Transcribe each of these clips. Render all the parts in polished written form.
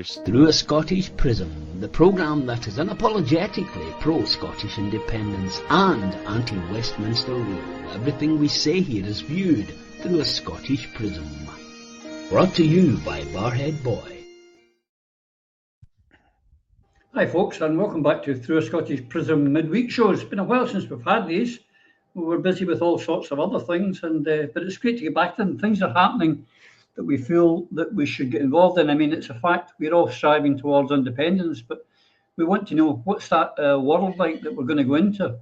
Here's Through a Scottish Prism, the programme that is unapologetically pro-Scottish independence and anti-Westminster rule. Everything we say here is viewed through a Scottish prism. Brought to you by Barhead Boy. Hi folks, and welcome back to Through a Scottish Prism midweek shows. It's been a while since we've had these. We were busy with all sorts of other things, but it's great to get back to them. Things are happening that we feel that we should get involved in. I mean, it's a fact we're all striving towards independence, but we want to know what's that world like that we're going to go into.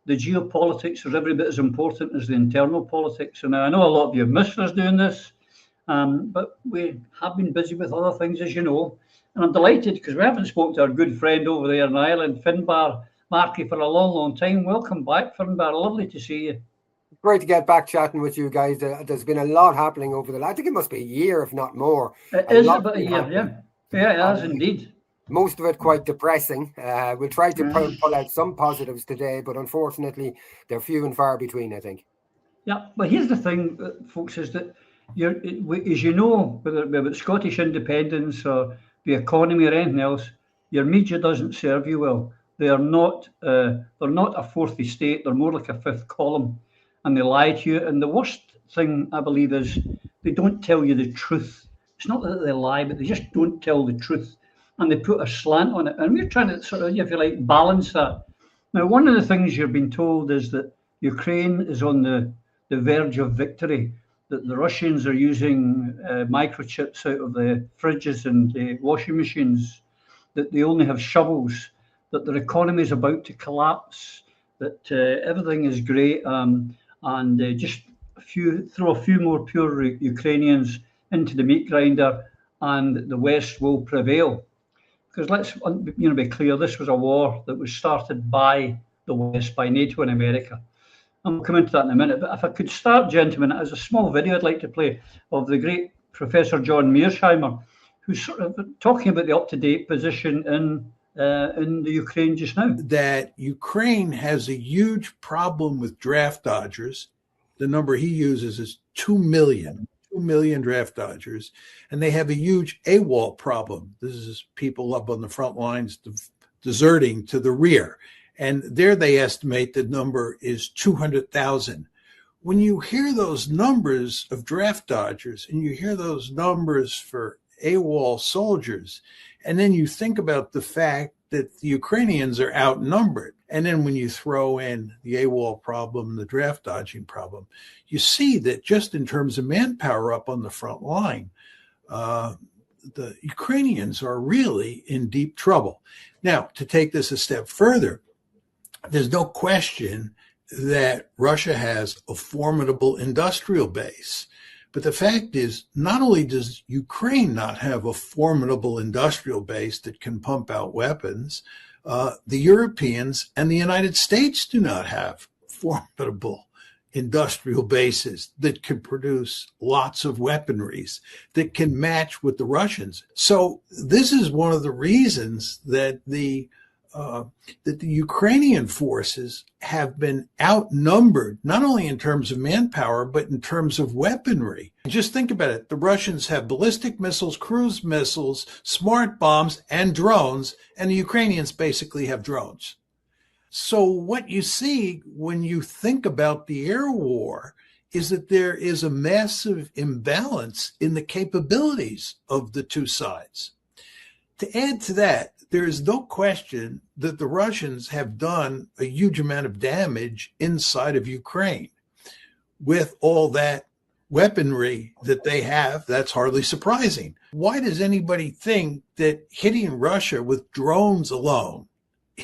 The geopolitics is every bit as important as the internal politics. And I know a lot of you have missed us doing this, but we have been busy with other things, as you know. And I'm delighted because we haven't spoken to our good friend over there in Ireland, Finbar Marky, for a long, long time. Welcome back, Finbar. Lovely to see you. Great to get back chatting with you guys. There's been a lot happening over I think it must be a year, if not more. It is about a year, yeah. Yeah, it has indeed. Most of it quite depressing. We'll try to pull out some positives today, but unfortunately, they're few and far between, I think. Yeah, but here's the thing, folks, is that, as you know, whether it be about Scottish independence or the economy or anything else, your media doesn't serve you well. They're not a fourth estate. They're more like a fifth column. And they lie to you. And the worst thing, I believe, is they don't tell you the truth. It's not that they lie, but they just don't tell the truth. And they put a slant on it. And we're trying to sort of, if you like, balance that. Now, one of the things you're being told is that Ukraine is on the verge of victory, that the Russians are using microchips out of the fridges and the washing machines, that they only have shovels, that their economy is about to collapse, that everything is great. And just throw a few more pure Ukrainians into the meat grinder, and the West will prevail. Because let's be clear, this was a war that was started by the West, by NATO and America. And we'll come into that in a minute. But if I could start, gentlemen, as a small video I'd like to play of the great Professor John Mearsheimer, who's sort of talking about the up-to-date position in the Ukraine just now. That Ukraine has a huge problem with draft dodgers. The number he uses is 2 million draft dodgers. And they have a huge AWOL problem. This is people up on the front lines deserting to the rear. And there they estimate the number is 200,000. When you hear those numbers of draft dodgers and you hear those numbers for AWOL soldiers, and then you think about the fact that the Ukrainians are outnumbered. And then when you throw in the AWOL problem, the draft dodging problem, you see that just in terms of manpower up on the front line, the Ukrainians are really in deep trouble. Now, to take this a step further, there's no question that Russia has a formidable industrial base. But the fact is, not only does Ukraine not have a formidable industrial base that can pump out weapons, the Europeans and the United States do not have formidable industrial bases that can produce lots of weaponries that can match with the Russians. So this is one of the reasons that the Ukrainian forces have been outnumbered, not only in terms of manpower, but in terms of weaponry. Just think about it. The Russians have ballistic missiles, cruise missiles, smart bombs, and drones, and the Ukrainians basically have drones. So what you see when you think about the air war is that there is a massive imbalance in the capabilities of the two sides. To add to that, there is no question that the Russians have done a huge amount of damage inside of Ukraine. With all that weaponry that they have, that's hardly surprising. Why does anybody think that hitting Russia with drones alone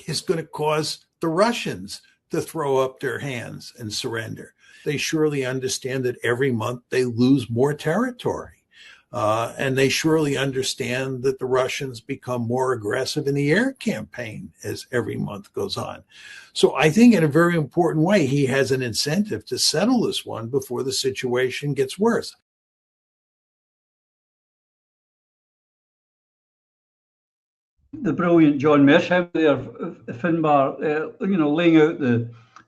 is going to cause the Russians to throw up their hands and surrender? They surely understand that every month they lose more territory. And they surely understand that the Russians become more aggressive in the air campaign as every month goes on. So I think in a very important way, he has an incentive to settle this one before the situation gets worse. The brilliant John Mearsheimer there, Finbar, laying out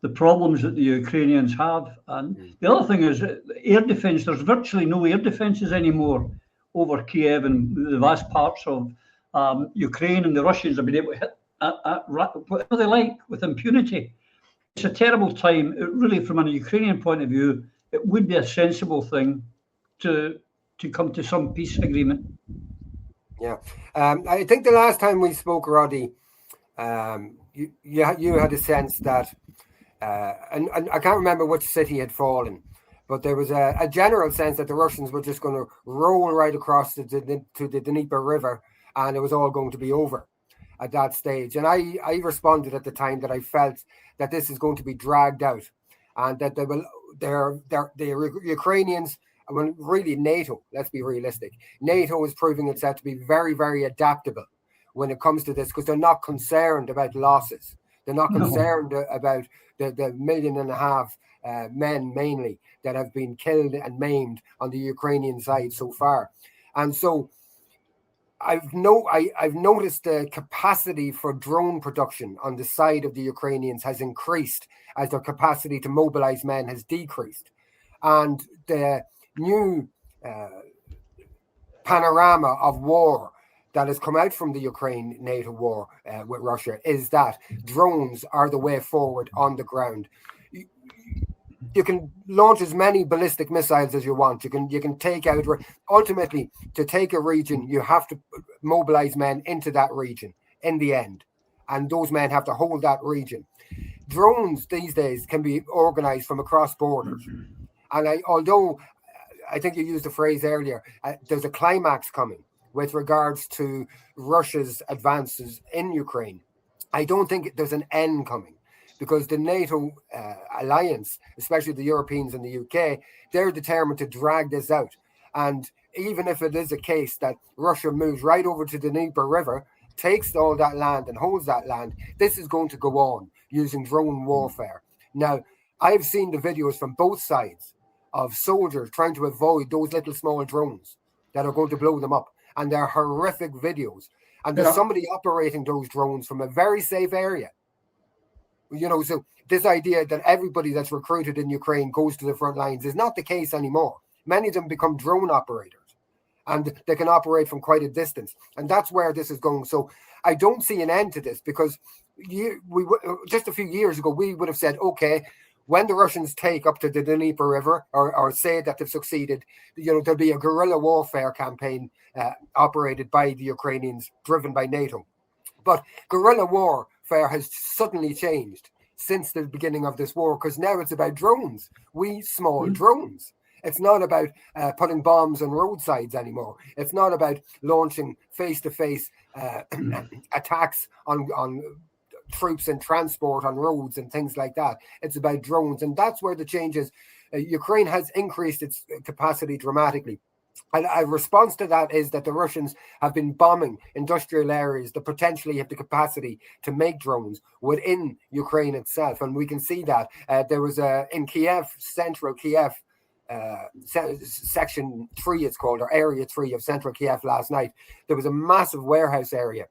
the problems that the Ukrainians have. And the other thing is air defense. There's virtually no air defenses anymore over Kiev and the vast parts of Ukraine and the Russians have been able to hit whatever they like with impunity. It's a terrible time. It really, from a Ukrainian point of view, it would be a sensible thing to come to some peace agreement. Yeah. I think the last time we spoke, Roddy, you had a sense that, and I can't remember which city had fallen, but there was a general sense that the Russians were just going to roll right across to the Dnieper River, and it was all going to be over at that stage. And I responded at the time that I felt that this is going to be dragged out, and that the Ukrainians, well, really NATO, let's be realistic, NATO is proving itself to be very, very adaptable when it comes to this, because they're not concerned about losses. They're not concerned about the 1.5 million men mainly that have been killed and maimed on the Ukrainian side so far. And so I've noticed the capacity for drone production on the side of the Ukrainians has increased as their capacity to mobilize men has decreased. And the new panorama of war that has come out from the Ukraine-NATO war with Russia is that drones are the way forward on the ground. You can launch as many ballistic missiles as you want. You can take out. Ultimately, to take a region, you have to mobilize men into that region in the end, and those men have to hold that region. Drones these days can be organized from across borders, and although I think you used the phrase earlier, there's a climax coming with regards to Russia's advances in Ukraine. I don't think there's an end coming, because the NATO alliance, especially the Europeans and the UK, they're determined to drag this out. And even if it is a case that Russia moves right over to the Dnieper River, takes all that land and holds that land, this is going to go on using drone warfare. Now, I've seen the videos from both sides of soldiers trying to avoid those little small drones that are going to blow them up. And they're horrific videos. And there's somebody operating those drones from a very safe area. So this idea that everybody that's recruited in Ukraine goes to the front lines is not the case anymore. Many of them become drone operators, and they can operate from quite a distance. And that's where this is going. So I don't see an end to this, because just a few years ago, we would have said, okay, when the Russians take up to the Dnieper River or say that they've succeeded, there'll be a guerrilla warfare campaign operated by the Ukrainians, driven by NATO. But guerrilla warfare has suddenly changed since the beginning of this war, because now it's about drones, small drones. It's not about putting bombs on roadsides anymore. It's not about launching face-to-face attacks on troops and transport on roads and things like that. It's about drones, and that's where the change is. Ukraine has increased its capacity dramatically. And a response to that is that the Russians have been bombing industrial areas that potentially have the capacity to make drones within Ukraine itself. And we can see that. There was in Kiev, central Kiev, section 3 it's called, or area 3 of central Kiev last night, there was a massive warehouse area,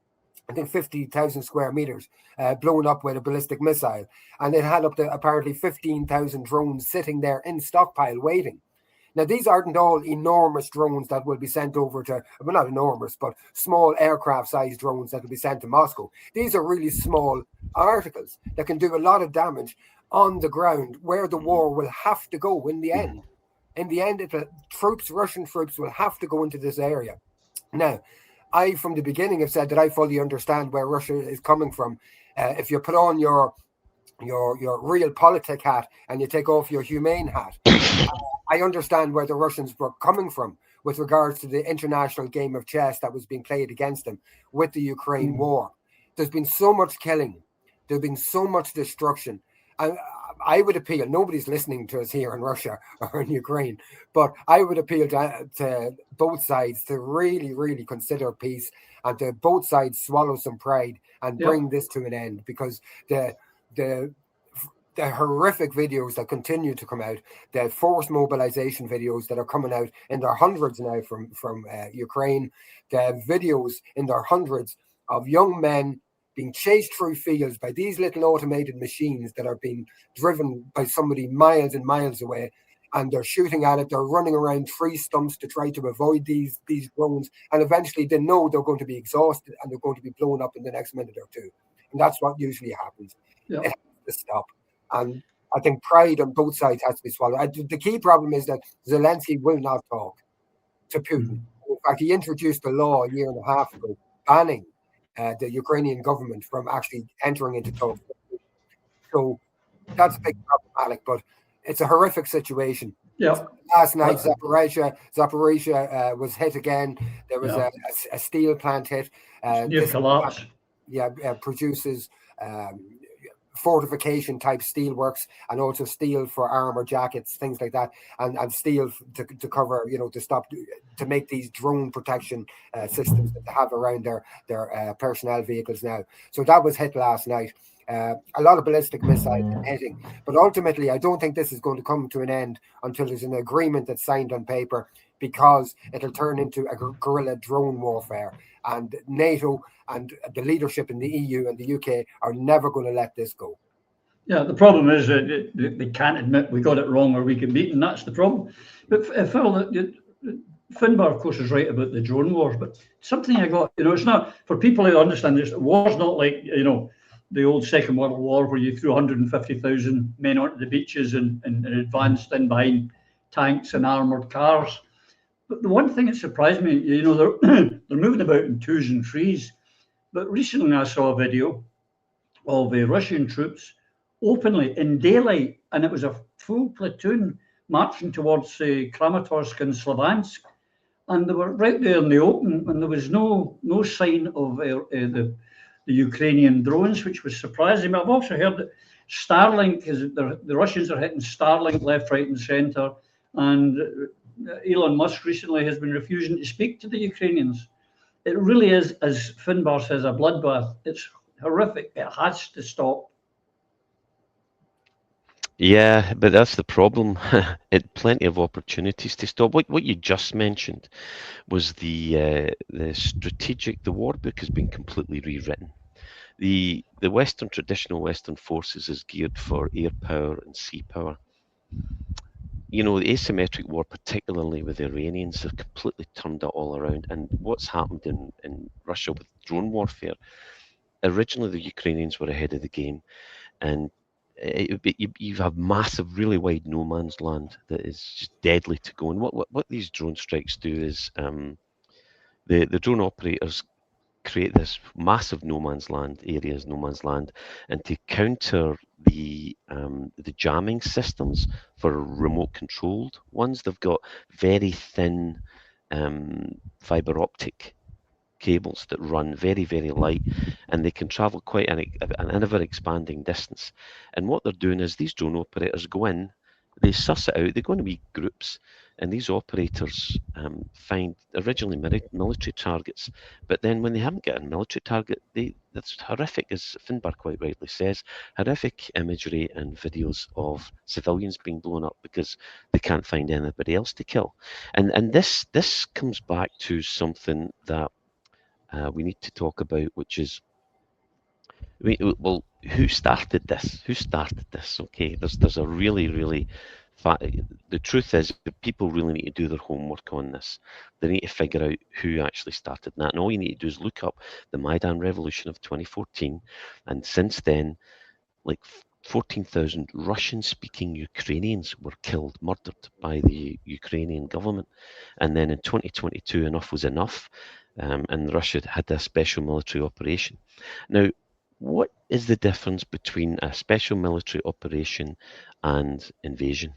I think 50,000 square meters, blown up with a ballistic missile. And it had up to apparently 15,000 drones sitting there in stockpile waiting. Now, these aren't all enormous drones that will be sent over to, well, not enormous, but small aircraft-sized drones that will be sent to Moscow. These are really small articles that can do a lot of damage on the ground, where the war will have to go in the end. In the end, Russian troops will have to go into this area. Now, I, from the beginning, have said that I fully understand where Russia is coming from. If you put on your realpolitik hat and you take off your humane hat, I understand where the Russians were coming from with regards to the international game of chess that was being played against them with the Ukraine war. There's been so much killing. There's been so much destruction. And I would appeal, nobody's listening to us here in Russia or in Ukraine, but I would appeal to both sides to really, really consider peace, and to both sides swallow some pride and bring this to an end, because the horrific videos that continue to come out, the forced mobilization videos that are coming out in their hundreds now from Ukraine, the videos in their hundreds of young men being chased through fields by these little automated machines that are being driven by somebody miles and miles away. and they're shooting at it. They're running around tree stumps to try to avoid these drones, and eventually they know they're going to be exhausted and they're going to be blown up in the next minute or two. And that's what usually happens. Yeah. It has to stop. And I think pride on both sides has to be swallowed. The key problem is that Zelensky will not talk to Putin. In fact, he introduced a law a year and a half ago banning the Ukrainian government from actually entering into talks. So that's a big problematic, but it's a horrific situation. Yeah. Last night, Zaporizhia was hit again. There was a steel plant hit. Near collapse. Produces fortification type steelworks and also steel for armor jackets, things like that, and steel to cover, to make these drone protection systems that they have around their personnel vehicles now. So that was hit last night. A lot of ballistic missiles hitting, but ultimately I don't think this is going to come to an end until there's an agreement that's signed on paper, because it'll turn into a guerrilla drone warfare, and NATO and the leadership in the EU and the UK are never going to let this go. Yeah, the problem is that they can't admit we got it wrong or we get beaten. That's the problem. But Phil, Finbar, of course, is right about the drone wars, but something I got, it's not, for people who understand this, war's not like, the old Second World War where you threw 150,000 men onto the beaches and advanced in behind tanks and armoured cars. But the one thing that surprised me, they're moving about in twos and threes. But recently I saw a video of Russian troops openly in daylight, and it was a full platoon marching towards Kramatorsk and Slavansk, and they were right there in the open, and there was no sign of the Ukrainian drones, which was surprising. But I've also heard that Starlink, the Russians are hitting Starlink left, right, and centre, and Elon Musk recently has been refusing to speak to the Ukrainians. It really is, as Finbar says, a bloodbath. It's horrific. It has to stop. Yeah, but that's the problem. It plenty of opportunities to stop. What you just mentioned was the war book has been completely rewritten. The traditional Western forces is geared for air power and sea power. The asymmetric war, particularly with the Iranians, have completely turned it all around. And what's happened in Russia with drone warfare, originally the Ukrainians were ahead of the game, and you have massive, really wide no man's land that is just deadly to go. And what these drone strikes do is the drone operators create this massive no man's land areas, no man's land, and to counter the jamming systems for remote controlled ones, they've got very thin fiber optic cables that run very, very light, and they can travel quite an ever expanding distance. And what they're doing is these drone operators go in, they suss it out, they go in wee groups, and these operators find originally military targets, but then when they haven't got a military target, that's horrific, as Finbar quite rightly says, horrific imagery and videos of civilians being blown up because they can't find anybody else to kill. And this comes back to something that we need to talk about, which is, who started this? Okay, there's a really the truth is that people really need to do their homework on this. They need to figure out who actually started that, and all you need to do is look up the Maidan Revolution of 2014, and since then, like 14,000 Russian-speaking Ukrainians were killed, murdered by the Ukrainian government. And then in 2022, enough was enough, and Russia had a special military operation. Now, what is the difference between a special military operation and invasion?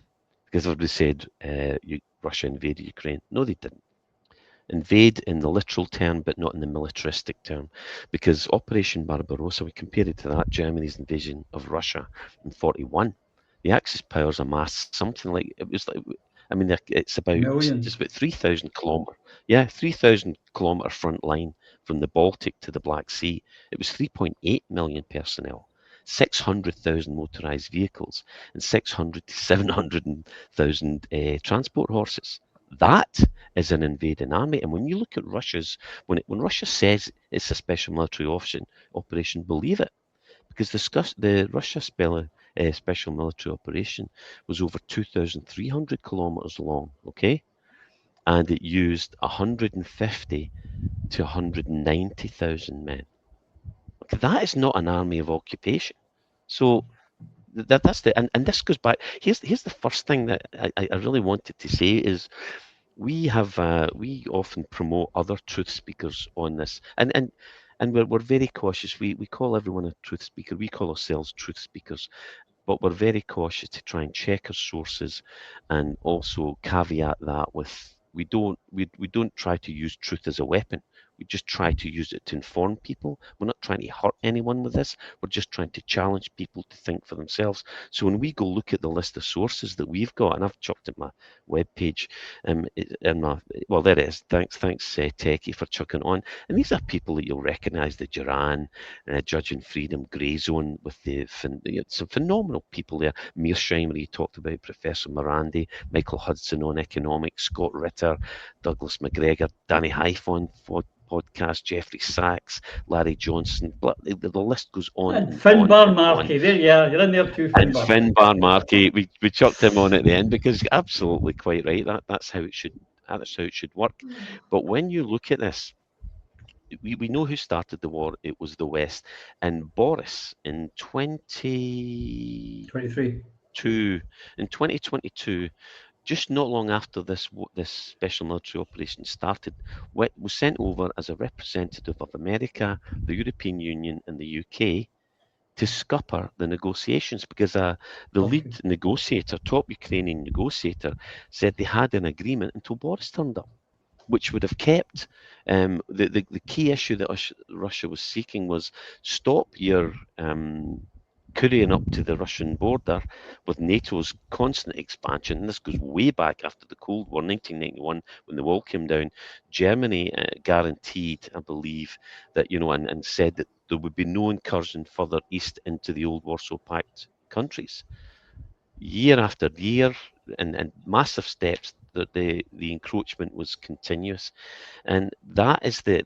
Because everybody said Russia invaded Ukraine. No, they didn't. Invade in the literal term, but not in the militaristic term, because Operation Barbarossa, we compare it to that, Germany's invasion of Russia in 1941. The Axis powers amassed something like, it's about just about 3,000 kilometre. Yeah, 3,000 kilometre front line from the Baltic to the Black Sea. It was 3.8 million personnel, 600,000 motorised vehicles, and 600 to 700,000 transport horses. That is an invading army. And when you look at when Russia says it's a special military operation, believe it, because the Russia special military operation was over 2,300 kilometers long, okay? And it used 150 to 190,000 men. Okay, that is not an army of occupation. So that's and this goes back. Here's the first thing that I really wanted to say is we often promote other truth speakers on this, and we're very cautious. We call everyone a truth speaker. We call ourselves truth speakers, but we're very cautious to try and check our sources, and also caveat that with we don't try to use truth as a weapon. We just try to use it to inform people. We're not trying to hurt anyone with this. We're just trying to challenge people to think for themselves. So when we go look at the list of sources that we've got, and I've chucked at my webpage, well, there it is. Thanks, Techie, for chucking on. And these are people that you'll recognise: the Duran, Judge and Freedom, Grey Zone, with some phenomenal people there. Mearsheimer, you talked about, Professor Morandi, Michael Hudson on economics, Scott Ritter, Douglas McGregor, Danny Hyfe on podcast, Jeffrey Sachs, Larry Johnson. The list goes on. And Finbar Marky, there you are. You're in there too, Finbar. And Finbar Marky, we chucked him on at the end because absolutely quite right. That's how it should work. But when you look at this, we know who started the war. It was the West. And Boris in 2022, just not long after this special military operation started, was sent over as a representative of America, the European Union, and the UK to scupper the negotiations, because the lead negotiator, top Ukrainian negotiator, said they had an agreement until Boris turned up, which would have kept the key issue that Russia was seeking was stop your couriering up to the Russian border with NATO's constant expansion. And this goes way back after the Cold War, 1991, when the wall came down. Germany guaranteed, I believe, that, and said that there would be no incursion further east into the old Warsaw Pact countries. Year after year, and massive steps, that the encroachment was continuous, and that is the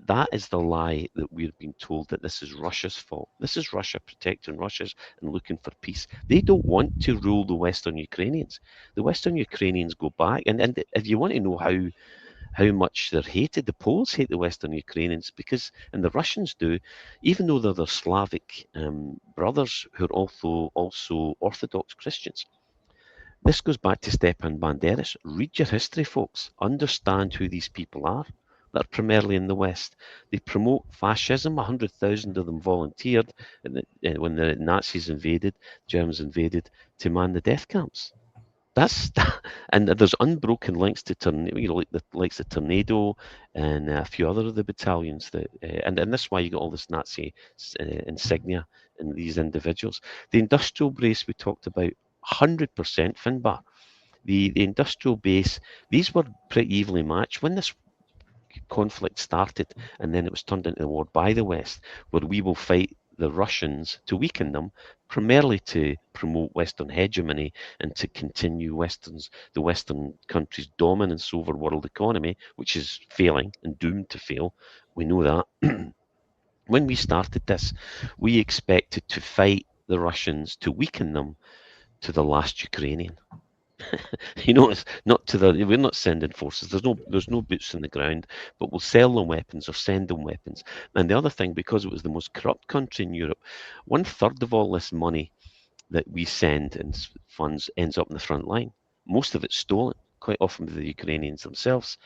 lie that we've been told, that this is Russia's fault. This is Russia protecting Russia's and looking for peace. They don't want to rule the Western Ukrainians. The Western Ukrainians go back, and if you want to know how much they're hated, the Poles hate the Western Ukrainians because, and the Russians do, even though they're their Slavic brothers who are also Orthodox Christians. This goes back to Stepan Banderas. Read your history, folks. Understand who these people are that are primarily in the West. They promote fascism. 100,000 of them volunteered when the Nazis Germans invaded, to man the death camps. And there's unbroken links to like the likes of Tornado and a few other of the battalions and this is why you got all this Nazi insignia in these individuals. The industrial base we talked about, 100% Finbar. The industrial base, these were pretty evenly matched when this conflict started, and then it was turned into a war by the West, where we will fight the Russians to weaken them, primarily to promote Western hegemony and to continue the Western countries' dominance over world economy, which is failing and doomed to fail. We know that. When we started this, we expected to fight the Russians to weaken them to the last Ukrainian. It's not we're not sending forces. There's no boots on the ground, but we'll sell them weapons or send them weapons. And the other thing, because it was the most corrupt country in Europe, 1/3 of all this money that we send in funds ends up in the front line. Most of it's stolen, quite often by the Ukrainians themselves.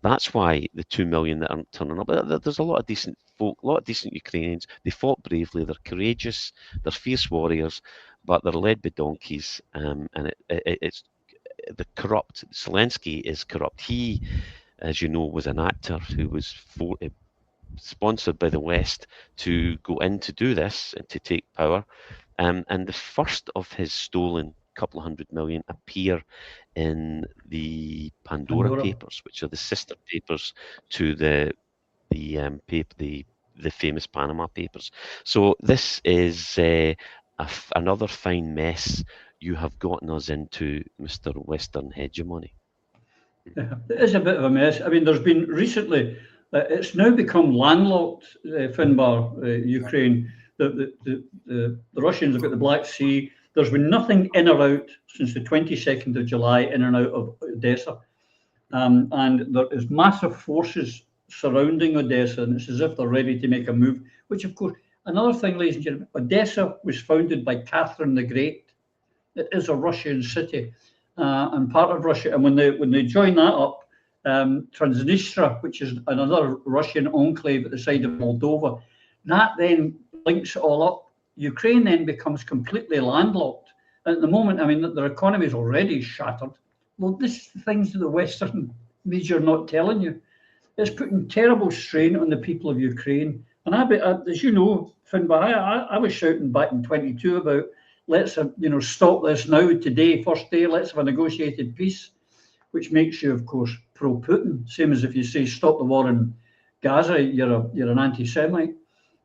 That's why the 2 million that aren't turning up. There's a lot of decent folk, a lot of decent Ukrainians. They fought bravely. They're courageous. They're fierce warriors, but they're led by donkeys. And it's the corrupt. Zelensky is corrupt. He, as you know, was an actor who was sponsored by the West to go in to do this and to take power. And the first of his stolen couple of 100 million appear in the Pandora Papers, which are the sister papers to the famous Panama Papers. So this is another fine mess you have gotten us into, Mr. Western Hegemony. Yeah, it is a bit of a mess. I mean, there's been recently, it's now become landlocked, Finbar, Ukraine. The Russians have got the Black Sea. There's been nothing in or out since the 22nd of July in and out of Odessa. And there is massive forces surrounding Odessa, and it's as if they're ready to make a move, which, of course, another thing, ladies and gentlemen, Odessa was founded by Catherine the Great. It is a Russian city and part of Russia. And when they join that up, Transnistria, which is another Russian enclave at the side of Moldova, that then links it all up. Ukraine then becomes completely landlocked. At the moment, I mean, their economy is already shattered. Well, this is the things that the Western media are not telling you. It's putting terrible strain on the people of Ukraine. And as you know, Finbar, I was shouting back in 22 about let's stop this now today, first day, let's have a negotiated peace, which makes you, of course, pro-Putin. Same as if you say stop the war in Gaza, you're an anti-Semite.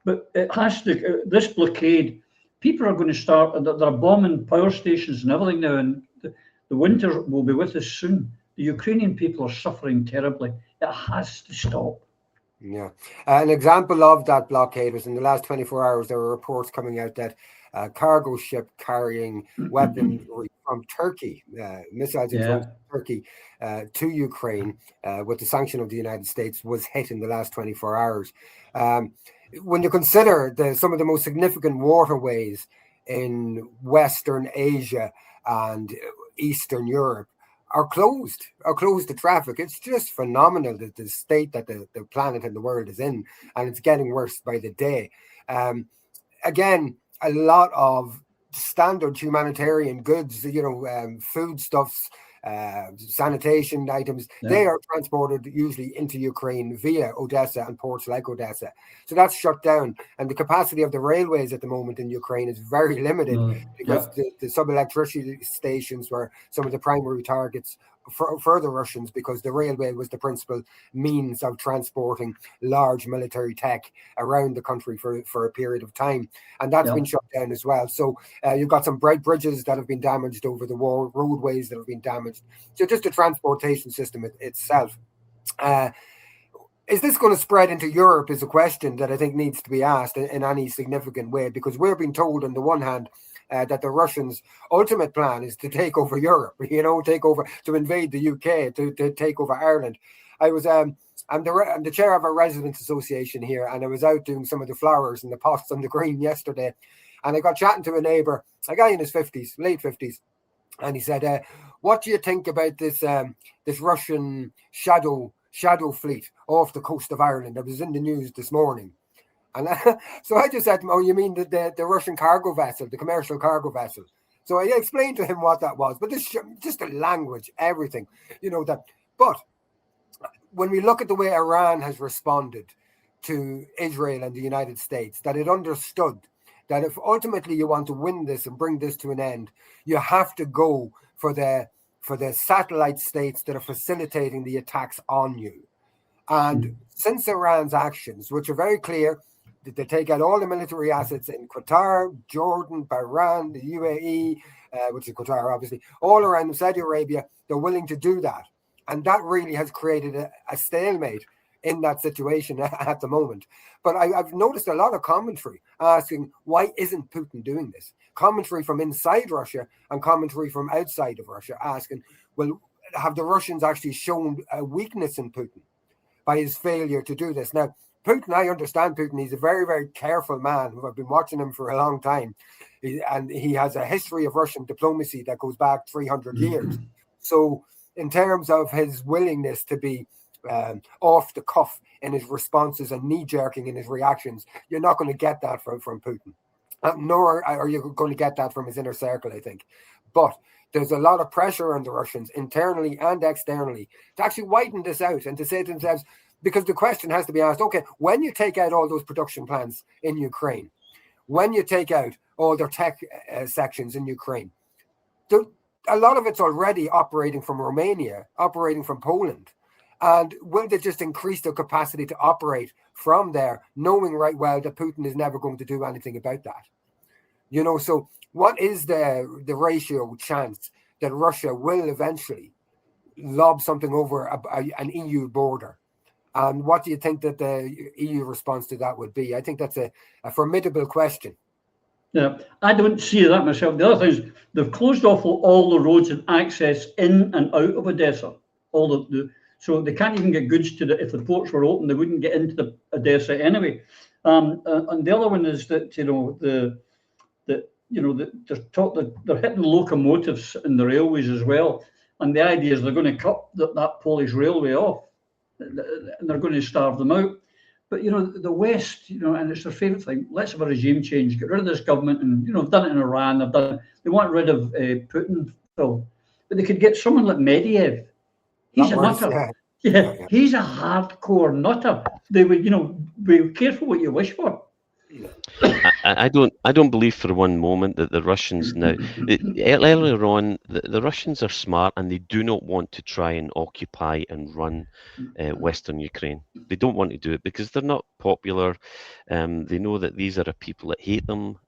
But it has to, this blockade, people are going to start, they're bombing power stations and everything now, and the winter will be with us soon. The Ukrainian people are suffering terribly. It has to stop. Yeah. An example of that blockade was in the last 24 hours, there were reports coming out that a cargo ship carrying weapons from Turkey, missiles from Turkey to Ukraine with the sanction of the United States was hit in the last 24 hours. When you consider some of the most significant waterways in Western Asia and Eastern Europe are closed to traffic, it's just phenomenal that the state that the planet and the world is in, and it's getting worse by the day. Again, a lot of standard humanitarian goods, foodstuffs, sanitation items, they are transported usually into Ukraine via Odessa and ports like Odessa. So that's shut down. And the capacity of the railways at the moment in Ukraine is very limited because the sub-electricity stations were some of the primary targets for the Russians, because the railway was the principal means of transporting large military tech around the country for a period of time. And that's been shut down as well. So you've got some bright bridges that have been damaged over the war, roadways that have been damaged. So just the transportation system itself. Is this going to spread into Europe is a question that I think needs to be asked in any significant way, because we're being told on the one hand that the Russians' ultimate plan is to take over Europe, to invade the UK, to take over Ireland. I'm the chair of a residents association here, and I was out doing some of the flowers and the pots on the green yesterday, and I got chatting to a neighbour, a guy in his 50s, late 50s, and he said, what do you think about this Russian shadow fleet off the coast of Ireland that was in the news this morning? And so I just said to him, oh, you mean the Russian cargo vessel, the commercial cargo vessel? So I explained to him what that was, but this just the language, everything, that. But when we look at the way Iran has responded to Israel and the United States, that it understood that if ultimately you want to win this and bring this to an end, you have to go for the satellite states that are facilitating the attacks on you. And since Iran's actions, which are very clear, that they take out all the military assets in Qatar, Jordan, Bahrain, the UAE, which is Qatar, obviously, all around Saudi Arabia, they're willing to do that. And that really has created a stalemate in that situation at the moment. But I've noticed a lot of commentary asking, why isn't Putin doing this? Commentary from inside Russia and commentary from outside of Russia asking, well, have the Russians actually shown a weakness in Putin by his failure to do this? Now, Putin, I understand Putin. He's a very, very careful man. I've been watching him for a long time. And he has a history of Russian diplomacy that goes back 300 years. So in terms of his willingness to be off the cuff in his responses and knee-jerking in his reactions, you're not going to get that from Putin. Nor are you going to get that from his inner circle, I think. But there's a lot of pressure on the Russians, internally and externally, to actually widen this out and to say to themselves, because the question has to be asked, okay, when you take out all those production plants in Ukraine, when you take out all their tech sections in Ukraine, a lot of it's already operating from Romania, operating from Poland. And will they just increase their capacity to operate from there, knowing right well that Putin is never going to do anything about that? So what is the ratio chance that Russia will eventually lob something over an EU border? And what do you think that the EU response to that would be? I think that's a formidable question. Yeah, I don't see that myself. The other thing is they've closed off all the roads and access in and out of Odessa. All so they can't even get goods to the. If the ports were open, they wouldn't get into the Odessa anyway. And the other one is that they're hitting locomotives in the railways as well. And the idea is they're going to cut that Polish railway off, and they're going to starve them out. But the West, and it's their favourite thing. Let's have a regime change, get rid of this government, and they've done it in Iran. They want rid of Putin, Phil. But they could get someone like Medvedev. He's a nutter. Yeah, he's a hardcore nutter. They would, be careful what you wish for. I don't believe for one moment that the Russians now earlier on the Russians are smart and they do not want to try and occupy and run Western Ukraine. They don't want to do it because they're not popular. They know that these are a people that hate them.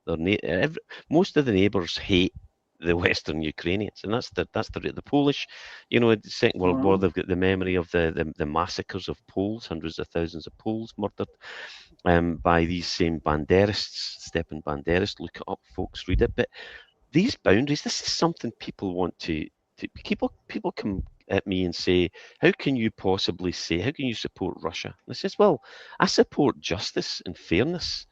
Most of the neighbours hate the Western Ukrainians, and that's the Polish. The Second World War, they've got the memory of the massacres of Poles, hundreds of thousands of Poles murdered by these same Banderists, Stepan Banderas. Look it up, folks, read it. But these boundaries, this is something people want to people come at me and say, how can you support Russia? And I says, well, I support justice and fairness.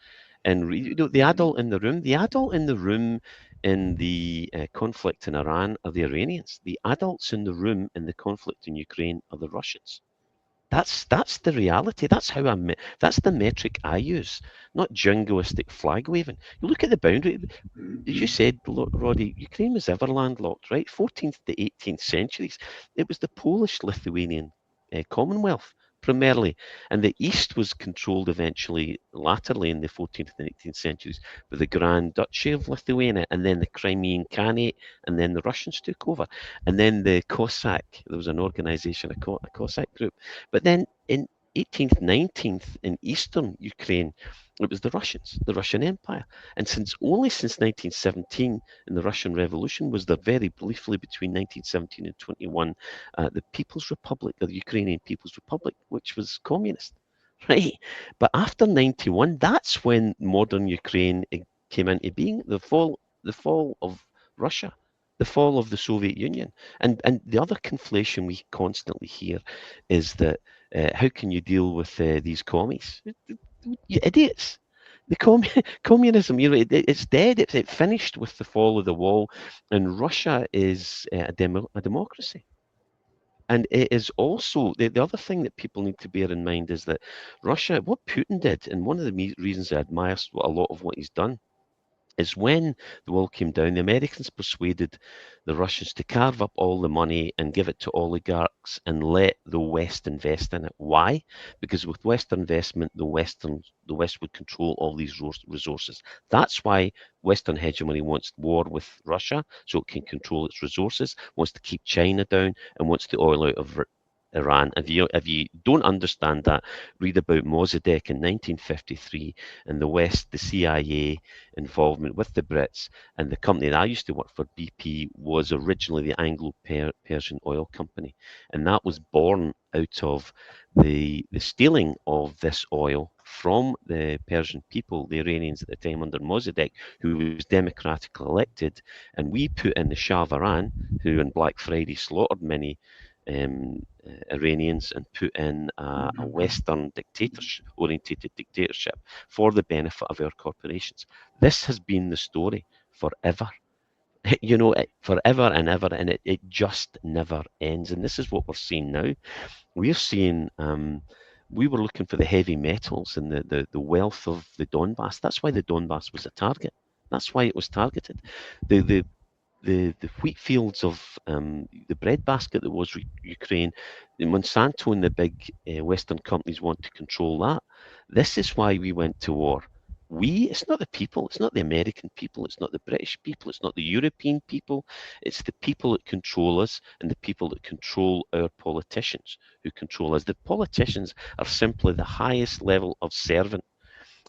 And the adult in the room in the conflict in Iran are the Iranians. The adults in the room in the conflict in Ukraine are the Russians. That's the reality. That's the metric I use, not jingoistic flag waving. You look at the boundary. As you said, Roddy, Ukraine was ever landlocked, right? 14th to 18th centuries. It was the Polish-Lithuanian Commonwealth primarily, and the east was controlled eventually, latterly in the 14th and 18th centuries, with the Grand Duchy of Lithuania, and then the Crimean Khanate, and then the Russians took over, and then the Cossack. There was an organization, a Cossack group, but then in 18th, 19th, in eastern Ukraine, it was the Russians, the Russian Empire. And only since 1917, in the Russian Revolution, was there very briefly between 1917 and 21, the People's Republic, the Ukrainian People's Republic, which was communist, right? But after 91, that's when modern Ukraine came into being, the fall of Russia, the fall of the Soviet Union. And the other conflation we constantly hear is that how can you deal with these commies? You idiots. The communism, it's dead. It finished with the fall of the wall, and Russia is a democracy. And it is also the other thing that people need to bear in mind is that Russia, what Putin did, and one of the reasons I admire a lot of what he's done, is when the wall came down, the Americans persuaded the Russians to carve up all the money and give it to oligarchs and let the West invest in it. Why? Because with Western investment, the West would control all these resources. That's why Western hegemony wants war with Russia, so it can control its resources, wants to keep China down, and wants the oil out of Iran. If you don't understand that, read about Mossadegh in 1953 and the West, the CIA involvement with the Brits, and the company that I used to work for, BP, was originally the Anglo-Persian Oil Company, and that was born out of the stealing of this oil from the Persian people, the Iranians at the time under Mossadegh, who was democratically elected, and we put in the Shah of Iran, who on Black Friday slaughtered many Iranians, and put in a Western orientated dictatorship for the benefit of our corporations. This has been the story forever. Forever and ever, and it just never ends. And this is what we're seeing now. We're seeing we were looking for the heavy metals and the wealth of the Donbass. That's why the Donbass was a target. That's why it was targeted. The wheat fields of the breadbasket that was Ukraine, Monsanto and the big Western companies want to control that. This is why we went to war. It's not the people, it's not the American people, it's not the British people, it's not the European people, it's the people that control us and the people that control our politicians who control us. The politicians are simply the highest level of servant.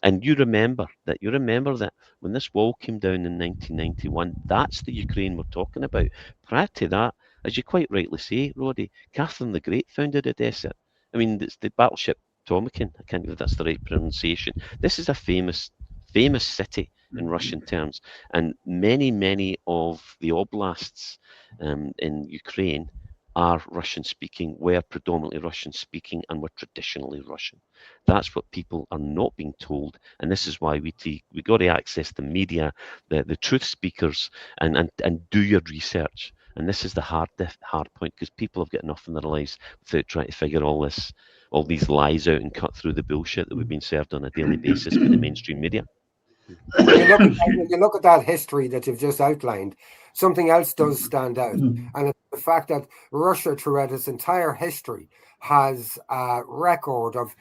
And you remember that when this wall came down in 1991, that's the Ukraine we're talking about. Prior to that, as you quite rightly say, Roddy, Catherine the Great founded Odessa. I mean, it's the battleship Tomakin. I can't believe that's the right pronunciation. This is a famous city in Russian terms. And many of the oblasts in Ukraine are Russian-speaking, were predominantly Russian-speaking, and were traditionally Russian. That's what people are not being told, and this is why we got to access the media, the truth speakers, and do your research. And this is the hard point, because people have got enough in their lives without trying to figure all these lies out and cut through the bullshit that we've been served on a daily basis by the mainstream media. When you look at that history that you've just outlined, something else does stand out, and it's the fact that Russia, throughout its entire history, has a record of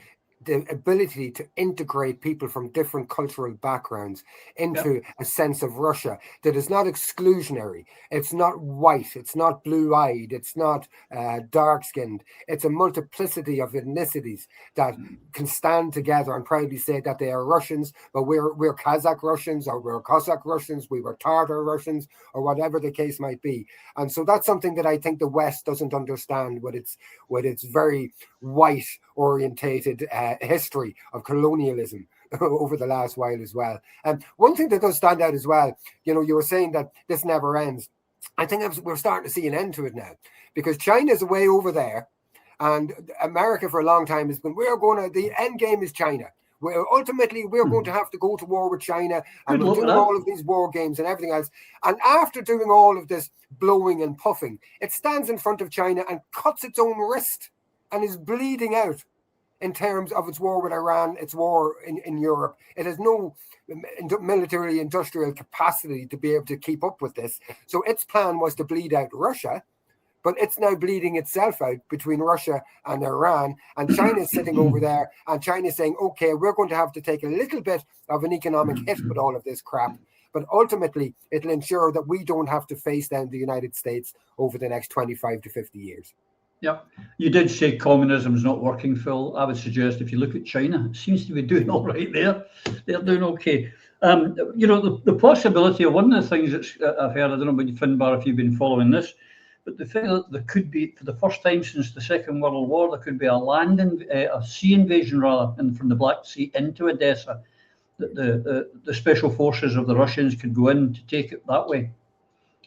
the ability to integrate people from different cultural backgrounds into a sense of Russia that is not exclusionary. It's not white, it's not blue-eyed, it's not dark-skinned. It's a multiplicity of ethnicities that can stand together and proudly say that they are Russians, but we're Kazakh Russians, or we're Cossack Russians, we were Tartar Russians, or whatever the case might be. And so that's something that I think the West doesn't understand with its very white orientated history of colonialism over the last while as well. And one thing that does stand out as well, you were saying that this never ends. I think we're starting to see an end to it now, because China's way over there, and America for a long time has been, the end game is China. Ultimately, we're going to have to go to war with China, and we'll do all of these war games and everything else. And after doing all of this blowing and puffing, it stands in front of China and cuts its own wrist and is bleeding out in terms of its war with Iran, its war in Europe. It has no military industrial capacity to be able to keep up with this. So its plan was to bleed out Russia, but it's now bleeding itself out between Russia and Iran. And China's sitting over there, and China's saying, okay, we're going to have to take a little bit of an economic hit with all of this crap. But ultimately, it'll ensure that we don't have to face down the United States over the next 25 to 50 years. Yeah, you did say communism is not working, Phil. I would suggest if you look at China, it seems to be doing all right there. They're doing okay. The possibility of one of the things that I've heard, I don't know about you, Finbar, if you've been following this, but the thing that there could be, for the first time since the Second World War, there could be a sea invasion rather, and from the Black Sea into Odessa, that the special forces of the Russians could go in to take it that way. Have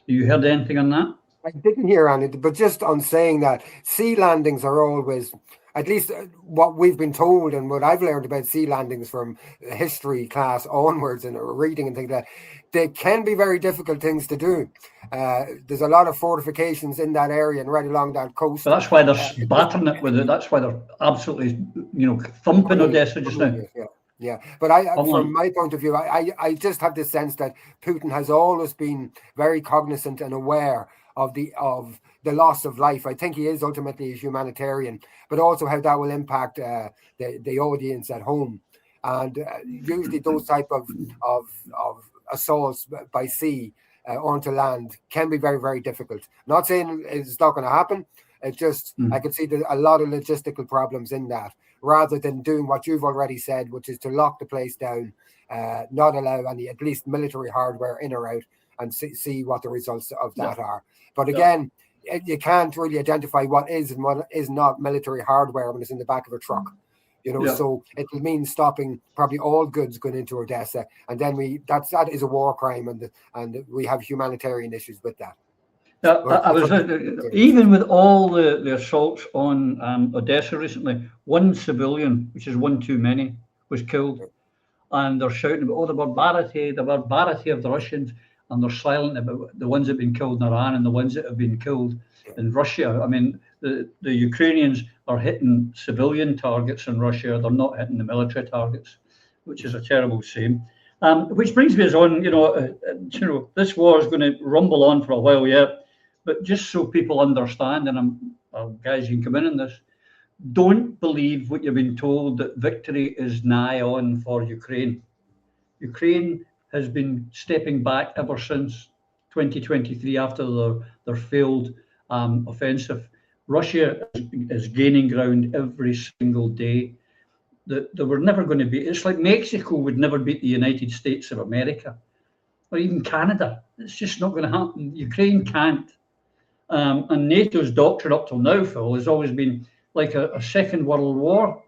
you heard anything on that? I didn't hear any, but just on saying that sea landings are always, at least what we've been told and what I've learned about sea landings from history class onwards and reading and things like that, they can be very difficult things to do. There's a lot of fortifications in that area and right along that coast. But that's why they're battering it with it. That's why they're absolutely, thumping Odessa just now. Yeah, but from my point of view, I just have this sense that Putin has always been very cognizant and aware of the loss of life. I think he is ultimately a humanitarian, but also how that will impact the audience at home. And usually those type of assaults by sea onto land can be very, very difficult. Not saying it's not going to happen. It's just I can see a lot of logistical problems in that, rather than doing what you've already said, which is to lock the place down, not allow any, at least military hardware in or out, and see what the results of that are. But again, you can't really identify what is and what is not military hardware when it's in the back of a truck. So it will mean stopping probably all goods going into Odessa, and then that is a war crime, and we have humanitarian issues with that. I was even with all the assaults on Odessa recently, one civilian, which is one too many, was killed, and they're shouting about the barbarity of the Russians, and they're silent about the ones that have been killed in Iran and the ones that have been killed in Russia. I mean, the Ukrainians are hitting civilian targets in Russia; they're not hitting the military targets, which is a terrible shame. Which brings me on, this war is going to rumble on for a while yet. But just so people understand, and guys, you can come in on this, don't believe what you've been told that victory is nigh on for Ukraine. Ukraine has been stepping back ever since 2023 after their failed offensive. Russia is gaining ground every single day. They were never going to be. It's like Mexico would never beat the United States of America, or even Canada. It's just not going to happen. Ukraine can't. And NATO's doctrine up till now, Phil, has always been like a Second World War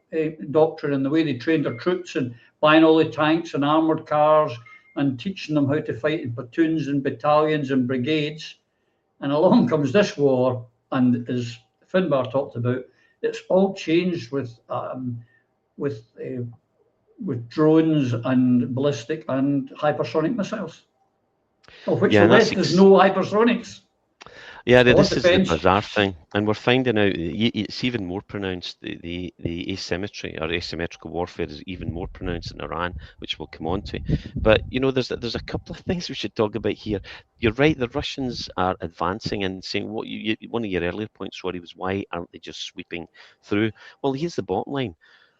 doctrine, in the way they trained their troops and buying all the tanks and armoured cars and teaching them how to fight in platoons and battalions and brigades. And along comes this war, and as Finbar talked about, it's all changed with drones and ballistic and hypersonic missiles, of which Yeah, the and West has no hypersonics. yeah, All this is the defence. bizarre thing, and we're finding out it's even more pronounced. The asymmetry or asymmetrical warfare is even more pronounced in Iran, which we'll come on to. But there's a couple of things we should talk about here. You're right, the Russians are advancing and saying what one of your earlier points, Roddy, was why aren't they just sweeping through? Well, here's the bottom line: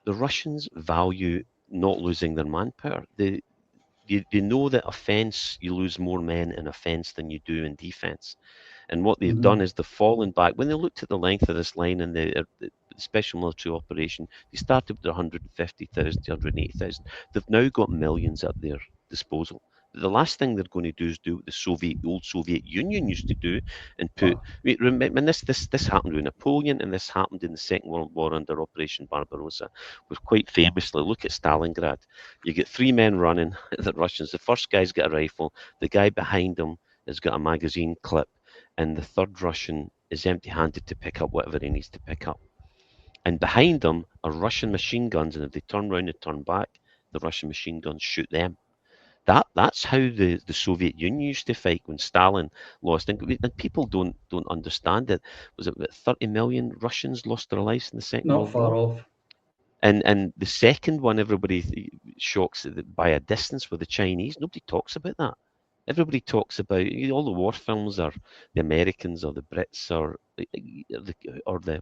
the Russians value not losing their manpower. They know that offence, you lose more men in offence than you do in defence. And what they've done is they've fallen back. When they looked at the length of this line in the special military operation, they started with 150,000 to 180,000. They've now got millions at their disposal. The last thing they're going to do is do what the old Soviet Union used to do and put. Remember, and this happened with Napoleon, and this happened in the Second World War under Operation Barbarossa. Was quite famously, look at Stalingrad. You get three men running, the Russians. The first guy's got a rifle. The guy behind him has got a magazine clip, and the third Russian is empty-handed to pick up whatever he needs to pick up. And behind them are Russian machine guns, and if they turn around and turn back, the Russian machine guns shoot them. That's how the Soviet Union used to fight when Stalin lost. And people don't understand it. Was it about 30 million Russians lost their lives in the Second Not World far War? off. And the second one, everybody shocks by a distance, with the Chinese. Nobody talks about that. Everybody talks about all the war films are the Americans or the Brits or the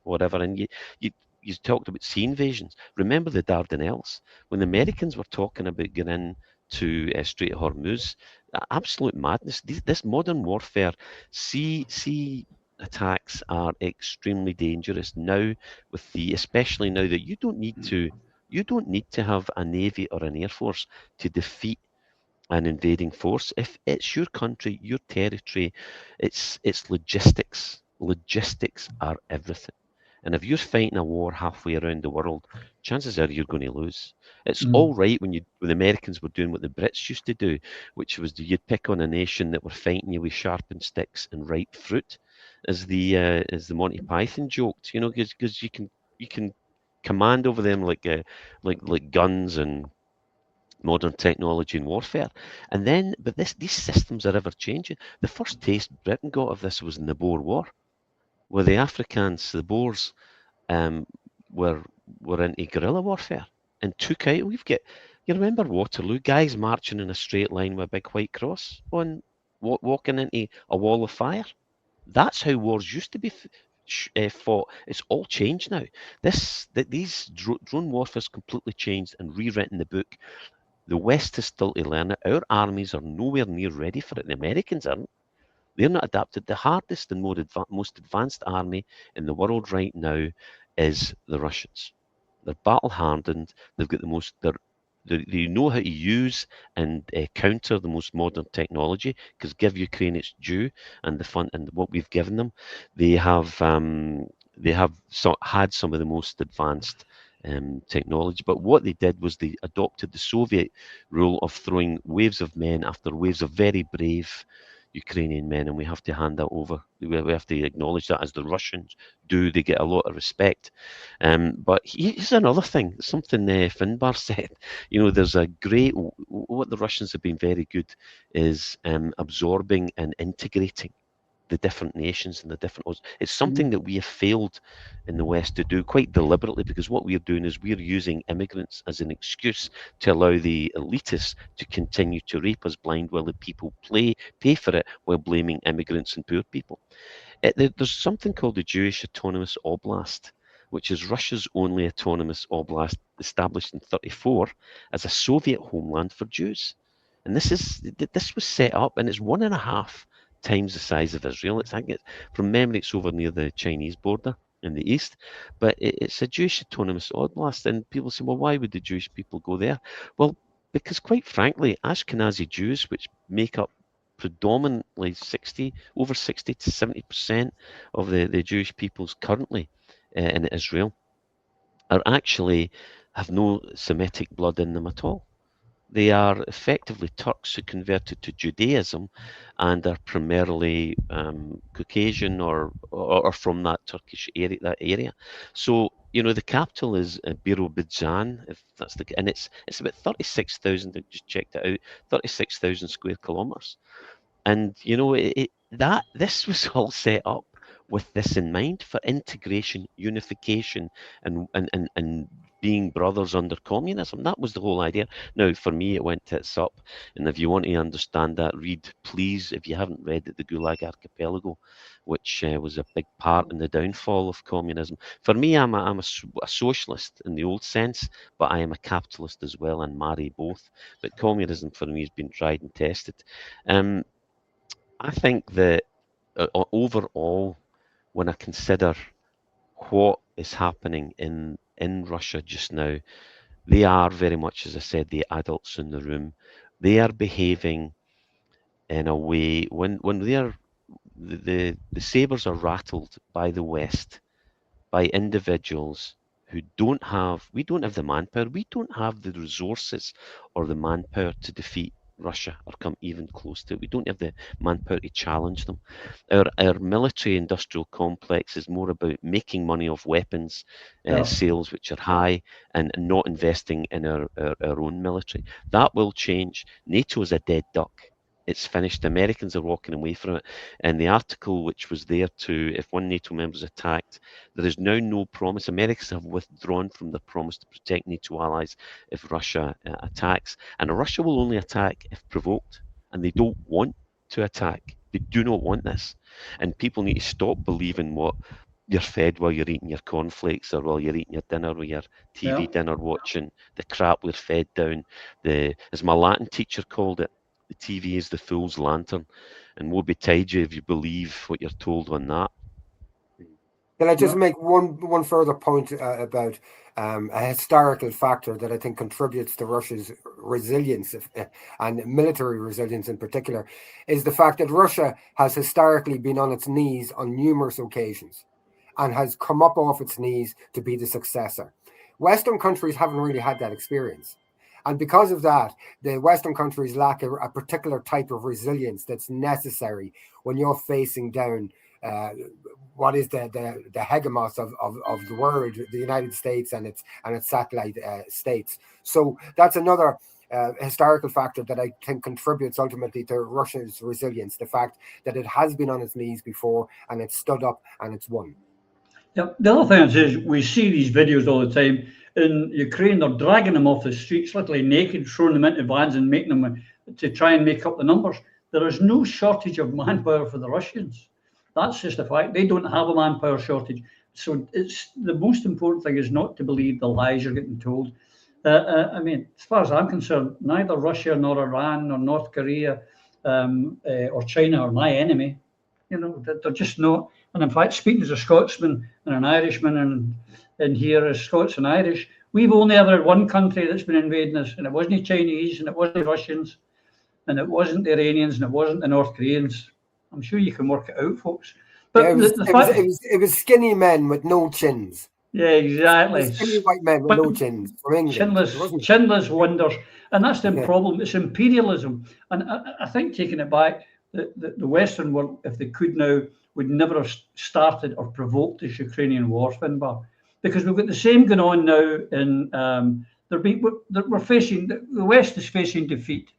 whatever, and you talked about sea invasions. Remember the Dardanelles when the Americans were talking about getting in to Strait of Hormuz? Absolute madness. This modern warfare, sea attacks are extremely dangerous now. Especially now that you don't need to have a navy or an air force to defeat an invading force. If it's your country, your territory, it's logistics. Logistics are everything. And if you're fighting a war halfway around the world, chances are you're going to lose. It's all right when the Americans were doing what the Brits used to do, which was you'd pick on a nation that were fighting you with sharpened sticks and ripe fruit, as the Monty Python joked, because you can command over them like guns and modern technology and warfare. But these systems are ever changing. The first taste Britain got of this was in the Boer War, where the Afrikaans, the Boers, um, were into guerrilla warfare and took out. You remember Waterloo, guys marching in a straight line with a big white cross on, walking into a wall of fire. That's how wars used to be fought. It's all changed now. These drone warfare's completely changed and rewritten the book. The West is still to learn it. Our armies are nowhere near ready for it. The Americans aren't. They're not adapted. The hardest and most advanced army in the world right now is the Russians. They're battle hardened. They've got they know how to use and counter the most modern technology, because give Ukraine its due and the fun and what we've given them. They have had some of the most advanced technology, but what they did was they adopted the Soviet rule of throwing waves of men after waves of very brave Ukrainian men, and we have to hand that over. We have to acknowledge that, as the Russians do. They get a lot of respect. But here's another thing, something Finbar said. There's a great, what the Russians have been very good is absorbing and integrating the different nations and the different. It's something that we have failed in the West to do quite deliberately, because what we're doing is we're using immigrants as an excuse to allow the elitists to continue to rape us blind while the people pay for it, while blaming immigrants and poor people. There's something called the Jewish Autonomous Oblast, which is Russia's only autonomous oblast, established in 1934 as a Soviet homeland for Jews. And this was set up, and it's 1.5 times the size of Israel. From memory, it's over near the Chinese border in the east, but it's a Jewish autonomous oblast. And people say, well, why would the Jewish people go there? Well, because quite frankly, Ashkenazi Jews, which make up predominantly over 60 to 70% of the Jewish peoples currently in Israel, have no Semitic blood in them at all. They are effectively Turks who converted to Judaism and are primarily Caucasian or from that Turkish area, that area. So, you know, the capital is Birobidzhan, if that's the, and it's about 36,000. I just checked it out, 36,000 square kilometers. And you know, that this was all set up with this in mind for integration, unification, and being brothers under communism. That was the whole idea. Now, for me, it went tits up. And if you want to understand that, read, please, if you haven't read it, the Gulag Archipelago, which was a big part in the downfall of communism. For me, I'm a socialist in the old sense, but I am a capitalist as well and marry both. But communism for me has been tried and tested. Um, I think that overall, when I consider what is happening in Russia just now, they are very much, as I said, the adults in the room. They are behaving in a way when the sabers are rattled by the West, by individuals who we don't have the manpower, we don't have the resources or the manpower to defeat Russia or come even close to it. We don't have the manpower to challenge them. Our military industrial complex is more about making money off weapons sales, which are high, and not investing in our own military. That will change. NATO is a dead duck. It's finished. The Americans are walking away from it. And the article which was there if one NATO member is attacked, there is now no promise. Americans have withdrawn from their promise to protect NATO allies if Russia attacks. And Russia will only attack if provoked. And they don't want to attack. They do not want this. And people need to stop believing what you're fed while you're eating your cornflakes or while you're eating your dinner with your TV dinner, watching the crap we're fed down. As my Latin teacher called it, the TV is the fool's lantern, and woe betide you if you believe what you're told on that. Can I just make one further point about a historical factor that I think contributes to Russia's resilience and military resilience in particular, is the fact that Russia has historically been on its knees on numerous occasions and has come up off its knees to be the successor. Western countries haven't really had that experience. And because of that, the Western countries lack a particular type of resilience that's necessary when you're facing down what is the hegemons of the world, the United States and its satellite states. So that's another historical factor that I think contributes ultimately to Russia's resilience, the fact that it has been on its knees before and it's stood up and it's won. Yeah, the other thing is we see these videos all the time. In Ukraine, they're dragging them off the streets, literally naked, throwing them into vans and making them to try and make up the numbers. There is no shortage of manpower for the Russians. That's just a fact. They don't have a manpower shortage. So it's the most important thing is not to believe the lies you're getting told. I mean, as far as I'm concerned, neither Russia nor Iran nor North Korea or China are my enemy. You know, they're just not. And in fact, speaking as a Scotsman and an Irishman and here as Scots and Irish, we've only ever had one country that's been invading us, and it wasn't the Chinese, and it wasn't the Russians, and it wasn't the Iranians, and it wasn't the North Koreans. I'm sure you can work it out, folks. But it was skinny men with no chins. Yeah, exactly. Skinny white men with no chins from England. Chinless wonders. And that's the problem. It's imperialism. And I think taking it back, the Western world, if they could now, would never have started or provoked this Ukrainian war, Finbar. Because we've got the same going on now in we're facing, the West is facing defeat.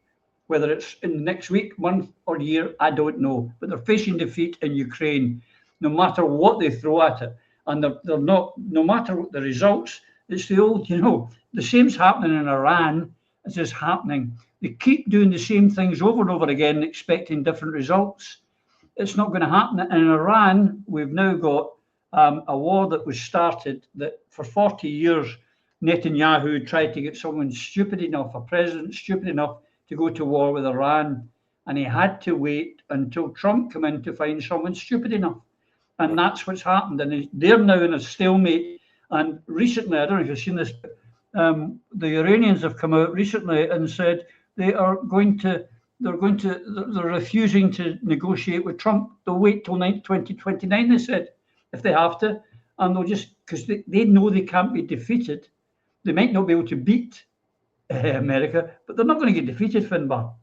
Whether it's in the next week, month, or year, I don't know. But they're facing defeat in Ukraine, no matter what they throw at it. And they're not, no matter what the results, it's the old, the same's happening in Iran as is happening. They keep doing the same things over and over again, expecting different results. It's not going to happen. And in Iran, we've now got a war that was started that for 40 years, Netanyahu tried to get someone stupid enough, a president stupid enough, to go to war with Iran, and he had to wait until Trump came in to find someone stupid enough. And that's what's happened. And they're now in a stalemate. And recently, I don't know if you've seen this, but the Iranians have come out recently and said they're refusing to negotiate with Trump. They'll wait till 2029, they said, if they have to. And they'll just, because they know they can't be defeated. They might not be able to beat America, but they're not going to get defeated, Finbar.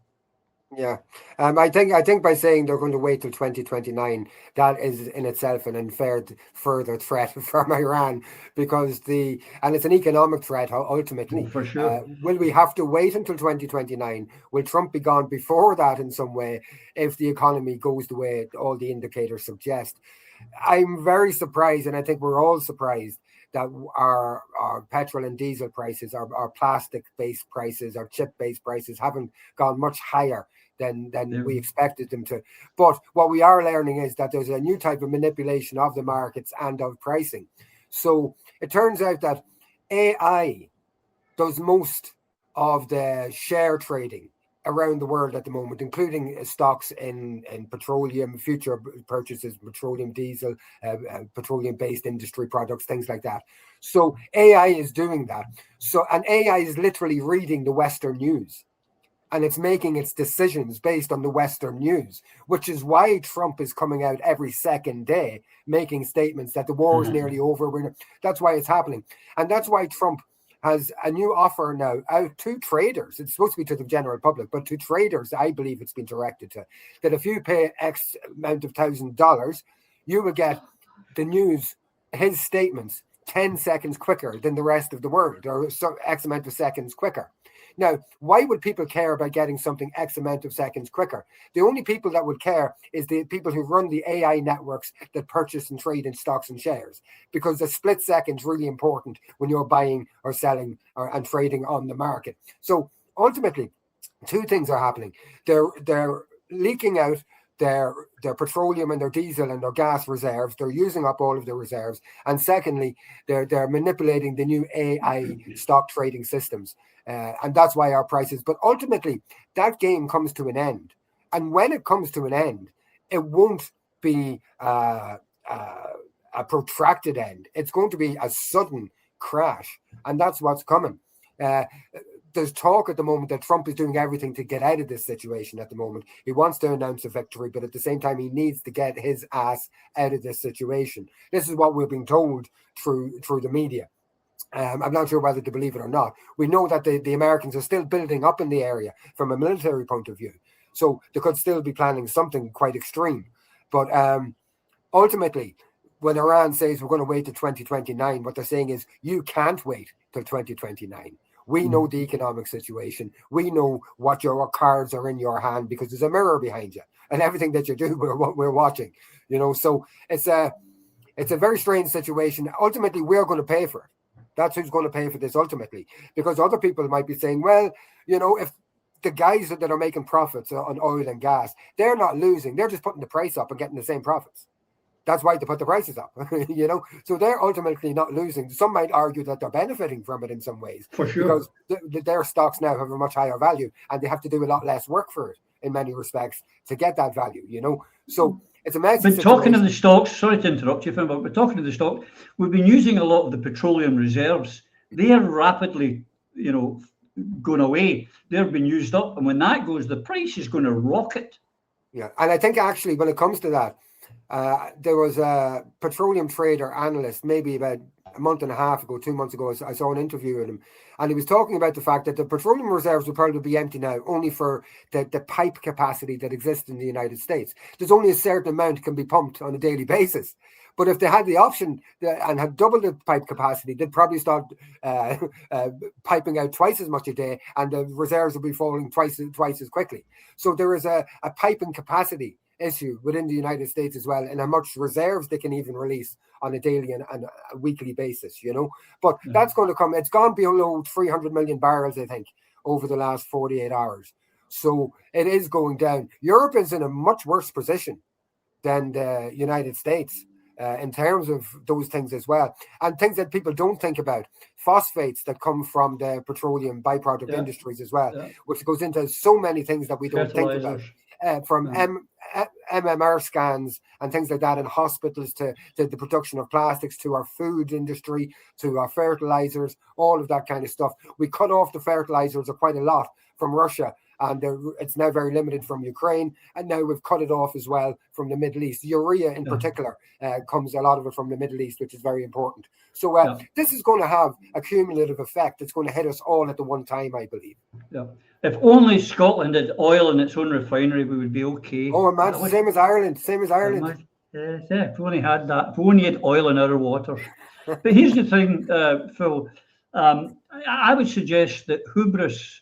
Yeah, I think by saying they're going to wait till 2029, that is in itself an unfair further threat from Iran, because and it's an economic threat ultimately. For sure. Will we have to wait until 2029? Will Trump be gone before that in some way if the economy goes the way all the indicators suggest? I'm very surprised, and I think we're all surprised that our petrol and diesel prices, our plastic-based prices, our chip-based prices haven't gone much higher than we expected them to. But what we are learning is that there's a new type of manipulation of the markets and of pricing. So it turns out that AI does most of the share trading around the world at the moment, including stocks in petroleum, future purchases, petroleum, diesel, petroleum-based industry products, things like that. So AI is doing that. And AI is literally reading the Western news, and it's making its decisions based on the Western news, which is why Trump is coming out every second day making statements that the war is nearly over. That's why it's happening. And that's why Trump has a new offer now out to traders. It's supposed to be to the general public, but to traders, I believe it's been directed to, that if you pay X amount of $1,000, you will get the news, his statements, 10 seconds quicker than the rest of the world, or X amount of seconds quicker. Now, why would people care about getting something X amount of seconds quicker? The only people that would care is the people who run the AI networks that purchase and trade in stocks and shares, because the split second is really important when you're buying or selling and trading on the market. So ultimately, two things are happening. They're leaking out their petroleum and their diesel and their gas reserves. They're using up all of their reserves. And secondly, they're manipulating the new AI stock trading systems. And that's why our prices. But ultimately, that game comes to an end. And when it comes to an end, it won't be a protracted end. It's going to be a sudden crash. And that's what's coming. There's talk at the moment that Trump is doing everything to get out of this situation at the moment. He wants to announce a victory, but at the same time, he needs to get his ass out of this situation. This is what we're being told through the media. I'm not sure whether to believe it or not. We know that the Americans are still building up in the area from a military point of view. So they could still be planning something quite extreme. But ultimately, when Iran says we're going to wait to 2029, what they're saying is you can't wait till 2029. We know the economic situation. We know what your cards are in your hand, because there's a mirror behind you, and everything that you do, we're watching. So it's a very strange situation. Ultimately, we're going to pay for it. That's who's going to pay for this ultimately, because other people might be saying, well, if the guys that are making profits on oil and gas, they're not losing. They're just putting the price up and getting the same profits. That's why they put the prices up, So they're ultimately not losing. Some might argue that they're benefiting from it in some ways. For sure. Because their stocks now have a much higher value, and they have to do a lot less work for it in many respects to get that value, So it's a messy situation. But talking of the stocks, sorry to interrupt you, Finn, but talking of the stock, we've been using a lot of the petroleum reserves. They are rapidly, going away. They've been used up. And when that goes, the price is going to rocket. Yeah. And I think actually when it comes to that, there was a petroleum trader analyst, maybe about a month and a half ago, 2 months ago, I saw an interview with him, and he was talking about the fact that the petroleum reserves will probably be empty now, only for the pipe capacity that exists in the United States. There's only a certain amount can be pumped on a daily basis. But if they had the option and had double the pipe capacity, they'd probably start piping out twice as much a day, and the reserves will be falling twice as quickly. So there is a piping capacity issue within the United States as well, and how much reserves they can even release on a daily and a weekly basis, But that's going to come. It's gone below 300 million barrels, I think, over the last 48 hours. So it is going down. Europe is in a much worse position than the United States in terms of those things as well. And things that people don't think about, phosphates that come from the petroleum byproduct industries as well, which goes into so many things that we don't think about. From MMR scans and things like that in hospitals to the production of plastics, to our food industry, to our fertilizers, all of that kind of stuff. We cut off the fertilizers quite a lot from Russia, and it's now very limited from Ukraine, and now we've cut it off as well from the Middle East. Urea in particular comes a lot of it from the Middle East, which is very important. So this is going to have a cumulative effect. It's going to hit us all at the one time, I believe. Yeah. If only Scotland had oil in its own refinery, we would be okay. Oh, imagine, same as Ireland. If we only had that. If we only had oil in our waters. But here's the thing, Phil. I would suggest that hubris,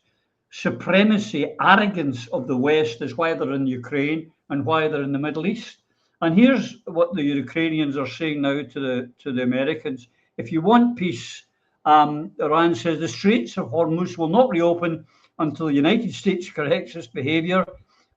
supremacy, arrogance of the West is why they're in Ukraine and why they're in the Middle East. And here's what the Ukrainians are saying now to the Americans. If you want peace, Iran says the Straits of Hormuz will not reopen until the United States corrects its behavior,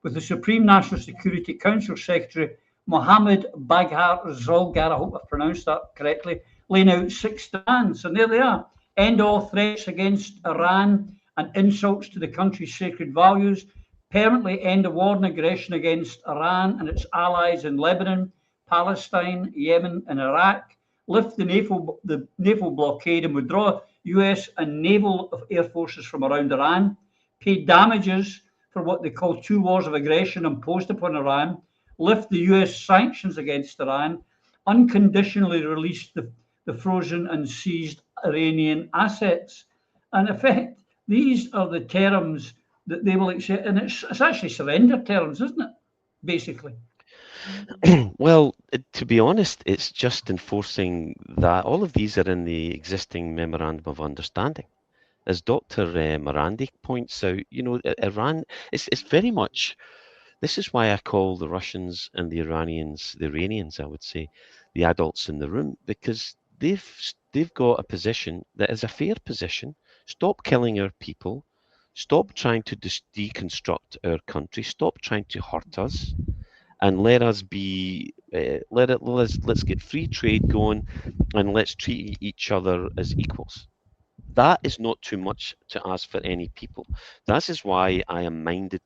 with the Supreme National Security Council Secretary Mohammed Bagher Zolgar, I hope I've pronounced that correctly, laying out 6 demands. And there they are. End all threats against Iran and insults to the country's sacred values. Permanently end the war and aggression against Iran and its allies in Lebanon, Palestine, Yemen, and Iraq. Lift the naval blockade and withdraw US and naval air forces from around Iran. Pay damages for what they call 2 wars of aggression imposed upon Iran. Lift the US sanctions against Iran. Unconditionally release the frozen and seized Iranian assets. And in effect, these are the terms that they will accept. And it's actually surrender terms, isn't it? Basically. Well, to be honest, it's just enforcing that all of these are in the existing memorandum of understanding. As Dr. Morandi points out, Iran, it's very much, this is why I call the Russians and the Iranians, I would say, the adults in the room, because they've got a position that is a fair position. Stop killing our people. Stop trying to deconstruct our country. Stop trying to hurt us. And let us be, let's get free trade going, and let's treat each other as equals. That is not too much to ask for any people. That is why I am minded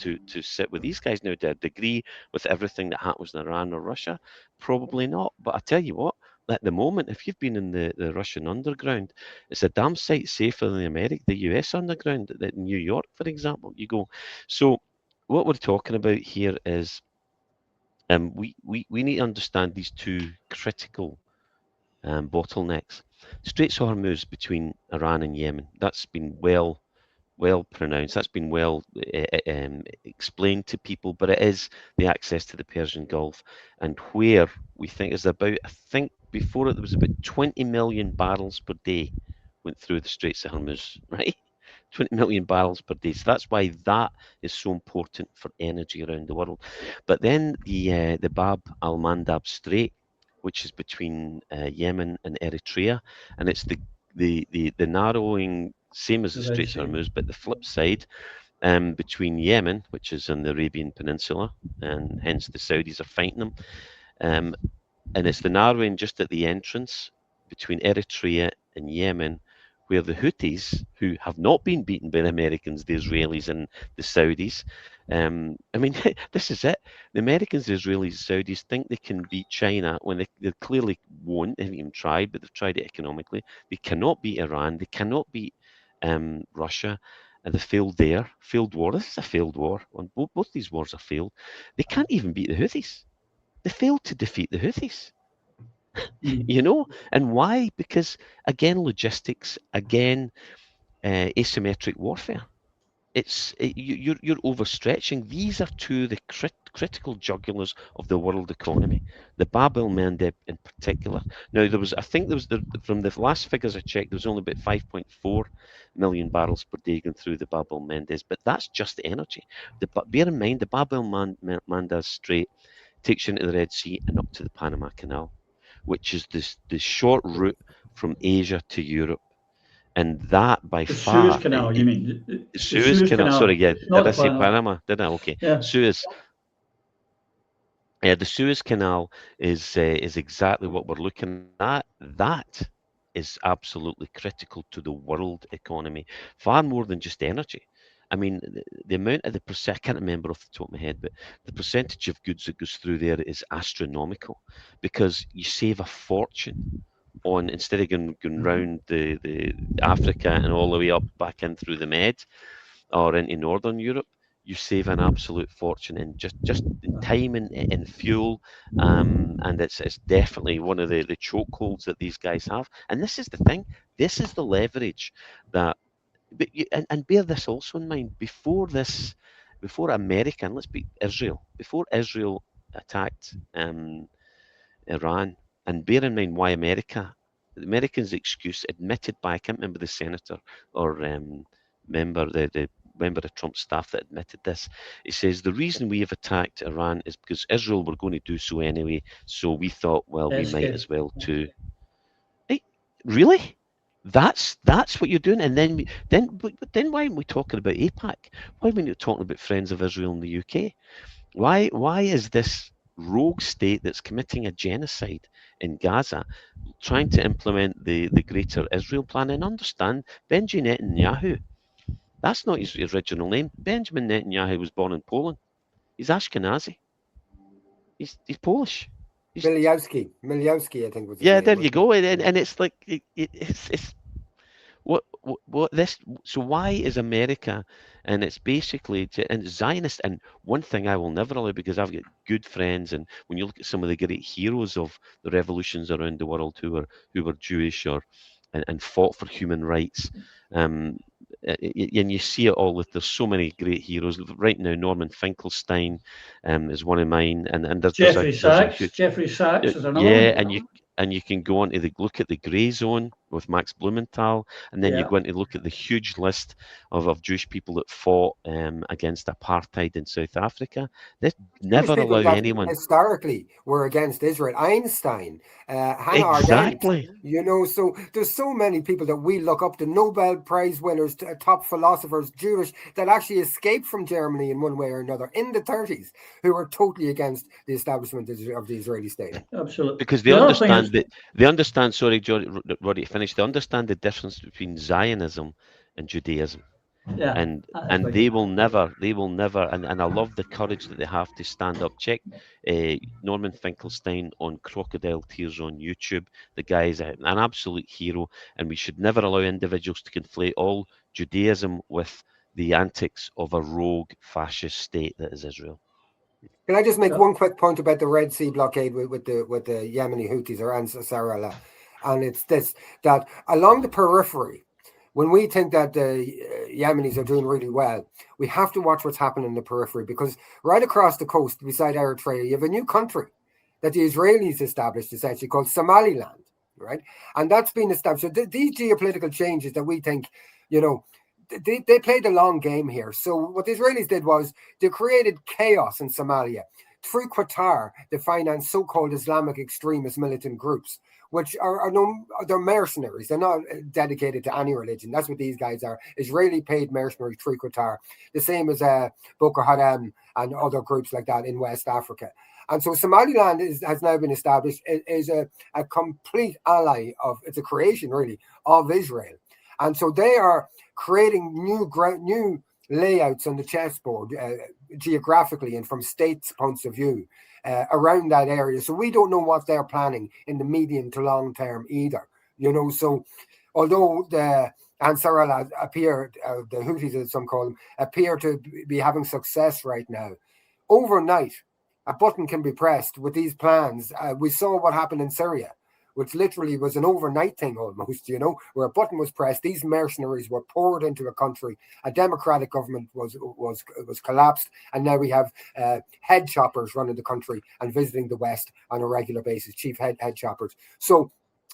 to sit with these guys now. Do I agree with everything that happens in Iran or Russia? Probably not. But I tell you what, at the moment, if you've been in the Russian underground, it's a damn sight safer than the US underground, in New York, for example. You go. So what we're talking about here is we need to understand these 2 critical bottlenecks. Straits of Hormuz between Iran and Yemen, that's been well pronounced, that's been well explained to people, but it is the access to the Persian Gulf, and where we think is about, I think before it there was about 20 million barrels per day went through the Straits of Hormuz, right? 20 million barrels per day. So that's why that is so important for energy around the world. But then the Bab al-Mandab Strait, which is between Yemen and Eritrea, and it's the narrowing, same as the Straits of Hormuz, but the flip side, between Yemen, which is in the Arabian Peninsula, and hence the Saudis are fighting them, and it's the narrowing just at the entrance between Eritrea and Yemen, where the Houthis, who have not been beaten by the Americans, the Israelis, and the Saudis, I mean, this is it. The Americans, the Israelis, the Saudis think they can beat China when they clearly won't. They haven't even tried, but they've tried it economically. They cannot beat Iran. They cannot beat Russia. And they failed there. Failed war. This is a failed war. Both these wars are failed. They can't even beat the Houthis. They failed to defeat the Houthis. And why? Because again, logistics, again, asymmetric warfare. You're overstretching. These are 2 of the critical jugulars of the world economy. The Bab el-Mandeb in particular. Now from the last figures I checked, there was only about 5.4 million barrels per day going through the Bab el-Mandeb, but that's just energy. Bear in mind, the Bab el-Mandeb Strait takes you into the Red Sea and up to the Panama Canal, which is the short route from Asia to Europe. And that by far... Suez Canal, you mean? The Suez Canal. Sorry, yeah. Did I say Panama? Did I? Okay. Yeah. Suez. Yeah, the Suez Canal is exactly what we're looking at. That is absolutely critical to the world economy, far more than just energy. I mean, the amount of I can't remember off the top of my head, but the percentage of goods that goes through there is astronomical, because you save a fortune on, instead of going round the Africa and all the way up back in through the Med, or into Northern Europe, you save an absolute fortune in just in time and in fuel, and it's definitely one of the chokeholds that these guys have. And this is the thing, this is the leverage that. But and bear this also in mind. Before America, and let's be Israel, before Israel attacked Iran, and bear in mind why the Americans' excuse admitted by, I can't remember the senator or member, the member of Trump's staff that admitted this. He says the reason we have attacked Iran is because Israel were going to do so anyway, so we thought, well, we might as well too. Hey, really? That's what you're doing, and then why aren't we talking about APAC? Why aren't we talking about Friends of Israel in the UK? Why is this rogue state that's committing a genocide in Gaza trying to implement the Greater Israel Plan? And understand, Benjamin Netanyahu, that's not his original name. Benjamin Netanyahu was born in Poland. He's Ashkenazi. He's Polish. Miliowski, I think was his Yeah, name, there you wasn't go. it? And it's like it's what this. So why is America? And it's basically and Zionist. And one thing I will never allow, because I've got good friends, and when you look at some of the great heroes of the revolutions around the world who were Jewish or and fought for human rights, and you see it all. There's so many great heroes right now. Norman Finkelstein is one of mine, and there's Jeffrey a Sachs. huge. Jeffrey Sachs is another Yeah, one. and you can go on to look at the Grey Zone with Max Blumenthal, and then you Yeah. go on to look at the huge list of Jewish people that fought against apartheid in South Africa. They never Jewish people allow that anyone. historically were against Israel. Einstein, Hannah Exactly. Arendt, so there's so many people that we look up to, Nobel Prize winners, top philosophers, Jewish, that actually escaped from Germany in one way or another in the 30s, who were totally against the establishment of the Israeli state. Absolutely. Because they understand, sorry, Roddy, to finish, they understand the difference between Zionism and Judaism. Yeah. And they will never, and I love the courage that they have to stand up. Check Norman Finkelstein on Crocodile Tears on YouTube. The guy is an absolute hero, and we should never allow individuals to conflate all Judaism with the antics of a rogue fascist state that is Israel. Can I just make one quick point about the Red Sea blockade with the Yemeni Houthis or Ansar Allah? And it's this, that along the periphery, when we think that the Yemenis are doing really well, we have to watch what's happening in the periphery, because right across the coast beside Eritrea, you have a new country that the Israelis established, essentially called Somaliland, right? And that's been established. So these geopolitical changes that we think, they played a long game here. So what the Israelis did was they created chaos in Somalia. Through Qatar, they financed so-called Islamic extremist militant groups, which they're mercenaries. They're not dedicated to any religion. That's what these guys are. Israeli paid mercenaries through Qatar. The same as Boko Haram and other groups like that in West Africa. And so Somaliland has now been established. It is a complete ally it's a creation really of Israel. And so they are creating new layouts on the chessboard geographically and from states' points of view around that area. So we don't know what they're planning in the medium to long term either. So although the Ansar Allah appear, the Houthis as some call them, appear to be having success right now, overnight a button can be pressed with these plans. We saw what happened in Syria, which literally was an overnight thing almost, where a button was pressed. These mercenaries were poured into a country. A democratic government was collapsed. And now we have head choppers running the country and visiting the West on a regular basis, chief head choppers. So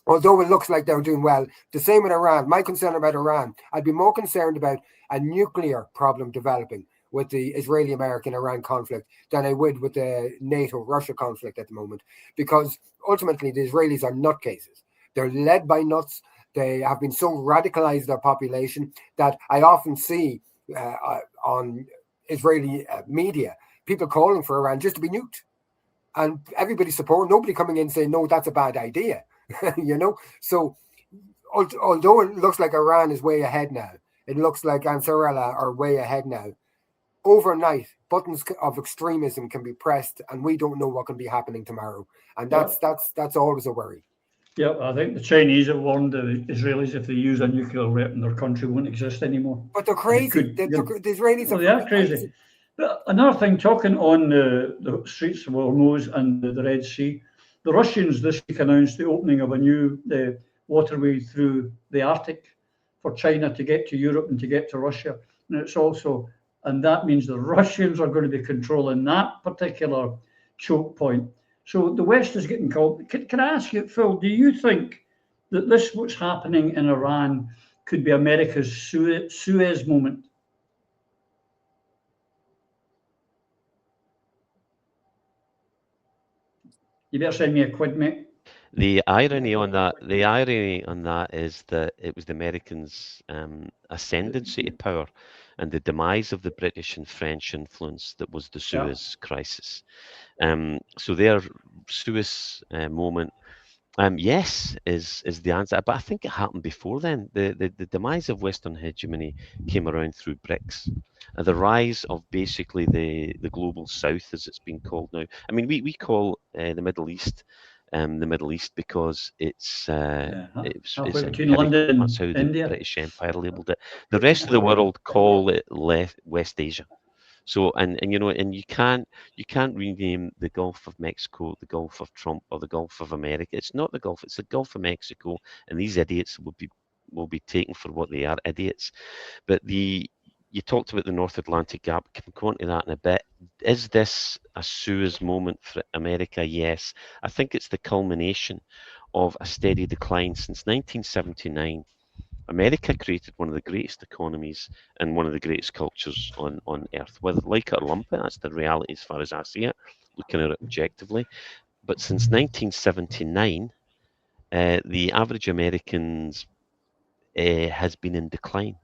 although it looks like they're doing well, the same with Iran. My concern about Iran, I'd be more concerned about a nuclear problem developing with the Israeli-American-Iran conflict than I would with the NATO-Russia conflict at the moment, because ultimately the Israelis are nutcases. They're led by nuts. They have been so radicalized, their population, that I often see on Israeli media people calling for Iran just to be nuked, and everybody support, nobody coming in saying no, that's a bad idea. So although it looks like Iran is way ahead now, it looks like Ansar Allah are way ahead now. Overnight, buttons of extremism can be pressed, and we don't know what can be happening tomorrow, and that's always a worry. Yeah, I think the Chinese have warned the Israelis if they use a nuclear weapon, their country won't exist anymore. But they're And it crazy. could, The Israelis well, have. they are crazy. But another thing, talking on the streets of Hormuz and the Red Sea, the Russians this week announced the opening of a new waterway through the Arctic for China to get to Europe and to get to Russia. And it's also, and that means the Russians are going to be controlling that particular choke point. So the West is getting called. Can I ask you, Phil, do you think that this, what's happening in Iran, could be America's Suez moment? You better send me a quid, mate. The irony on that is that it was the Americans' ascendancy to power and the demise of the British and French influence that was the Suez crisis. So their Suez moment, yes, is the answer. But I think it happened before then. The demise of Western hegemony came around through BRICS. The rise of basically the global South, as it's been called now. I mean, we call the Middle East because it's halfway between empirical. London That's how and the India. British Empire labelled it. The rest of the world call it West Asia. So and you can't rename the Gulf of Mexico the Gulf of Trump or the Gulf of America. It's not the Gulf. It's the Gulf of Mexico, and these idiots will be taken for what they are, idiots. But you talked about the North Atlantic gap. Can go on to that in a bit. Is this a Suez moment for America? Yes. I think it's the culmination of a steady decline since 1979. America created one of the greatest economies and one of the greatest cultures on earth. Whether like it or lump it, that's the reality as far as I see it, looking at it objectively. But since 1979, the average American's has been in decline.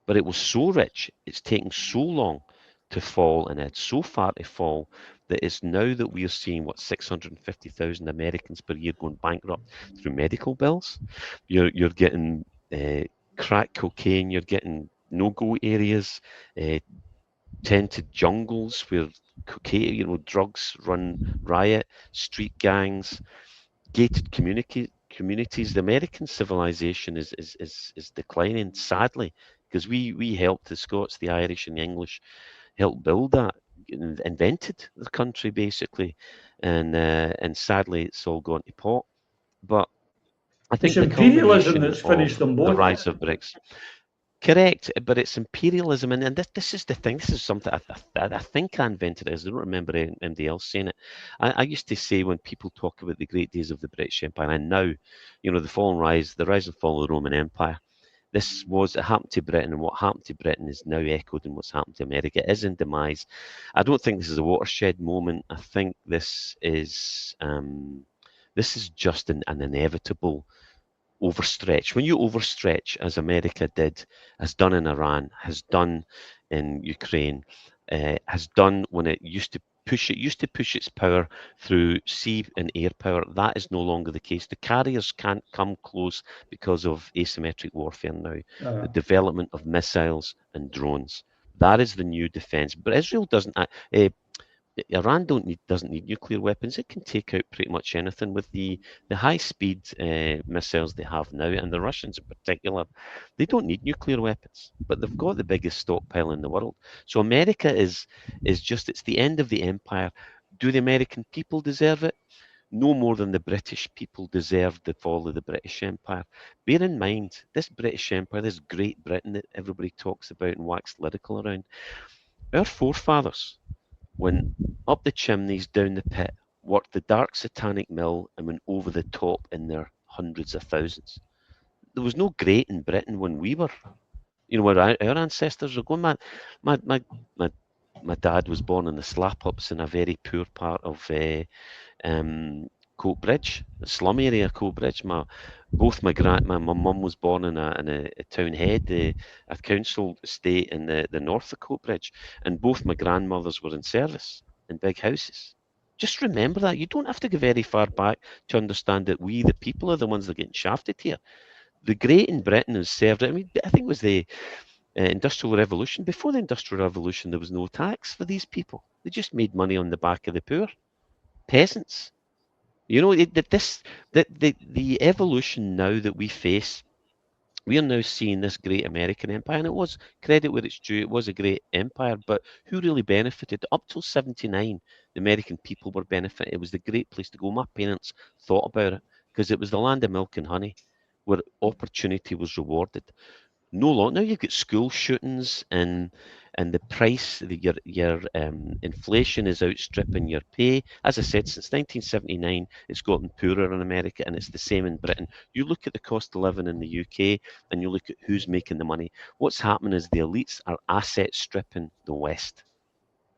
But it was so rich, it's taken so long to fall, and it's so far to fall that it's now that we are seeing 650,000 Americans per year going bankrupt through medical bills. You're getting crack cocaine. You're getting no-go areas, tented jungles where cocaine, drugs run riot, street gangs, gated communities. The American civilization is declining, sadly, because we helped the Scots, the Irish, and the English help build that, invented the country basically, and sadly it's all gone to pot. But I It's think the imperialism culmination that's of finished them the both. rise of BRICS. Correct, but it's imperialism, and this is the thing. This is something I think I invented it. I don't remember anybody else saying it. I used to say when people talk about the great days of the British Empire, and now, the rise and fall of the Roman Empire. It happened to Britain, and what happened to Britain is now echoed in what's happened to America. It is in demise. I don't think this is a watershed moment. I think this is just an inevitable overstretch. When you overstretch, as America did, has done in Iran, has done in Ukraine, has done when it used to push its power through sea and air power. That is no longer the case. The carriers can't come close because of asymmetric warfare now. The development of missiles and drones. That is the new defense. But Israel doesn't. Iran doesn't need nuclear weapons. It can take out pretty much anything with the high-speed missiles they have now, and the Russians in particular. They don't need nuclear weapons, but they've got the biggest stockpile in the world. So America is just, it's the end of the empire. Do the American people deserve it? No more than the British people deserved the fall of the British Empire. Bear in mind, this British Empire, this Great Britain that everybody talks about and waxed lyrical around, our forefathers went up the chimneys, down the pit, worked the dark satanic mill, and went over the top in their hundreds of thousands. There was no great in Britain when we were, where our ancestors were going. My, my, my, my dad was born in the slap-ups in a very poor part of Coatbridge, the slum area of Coatbridge. My mum was born in a town head, a council estate in the north of Coatbridge, and both my grandmothers were in service in big houses. Just remember that. You don't have to go very far back to understand that we, the people, are the ones that are getting shafted here. The great in Britain has served. I mean, I think it was the Industrial Revolution. Before the Industrial Revolution, there was no tax for these people. They just made money on the back of the poor peasants. You know, the evolution now that we face, we are now seeing this great American empire, and it was, credit where it's due, it was a great empire, but who really benefited? Up till 79, the American people were benefiting. It was the great place to go. My parents thought about it because it was the land of milk and honey where opportunity was rewarded. No long now you've got school shootings and the price that your inflation is outstripping your pay. As I said, since 1979, it's gotten poorer in America, and it's the same in Britain. You look at the cost of living in the UK, and you look at who's making the money. What's happening is the elites are asset stripping the West.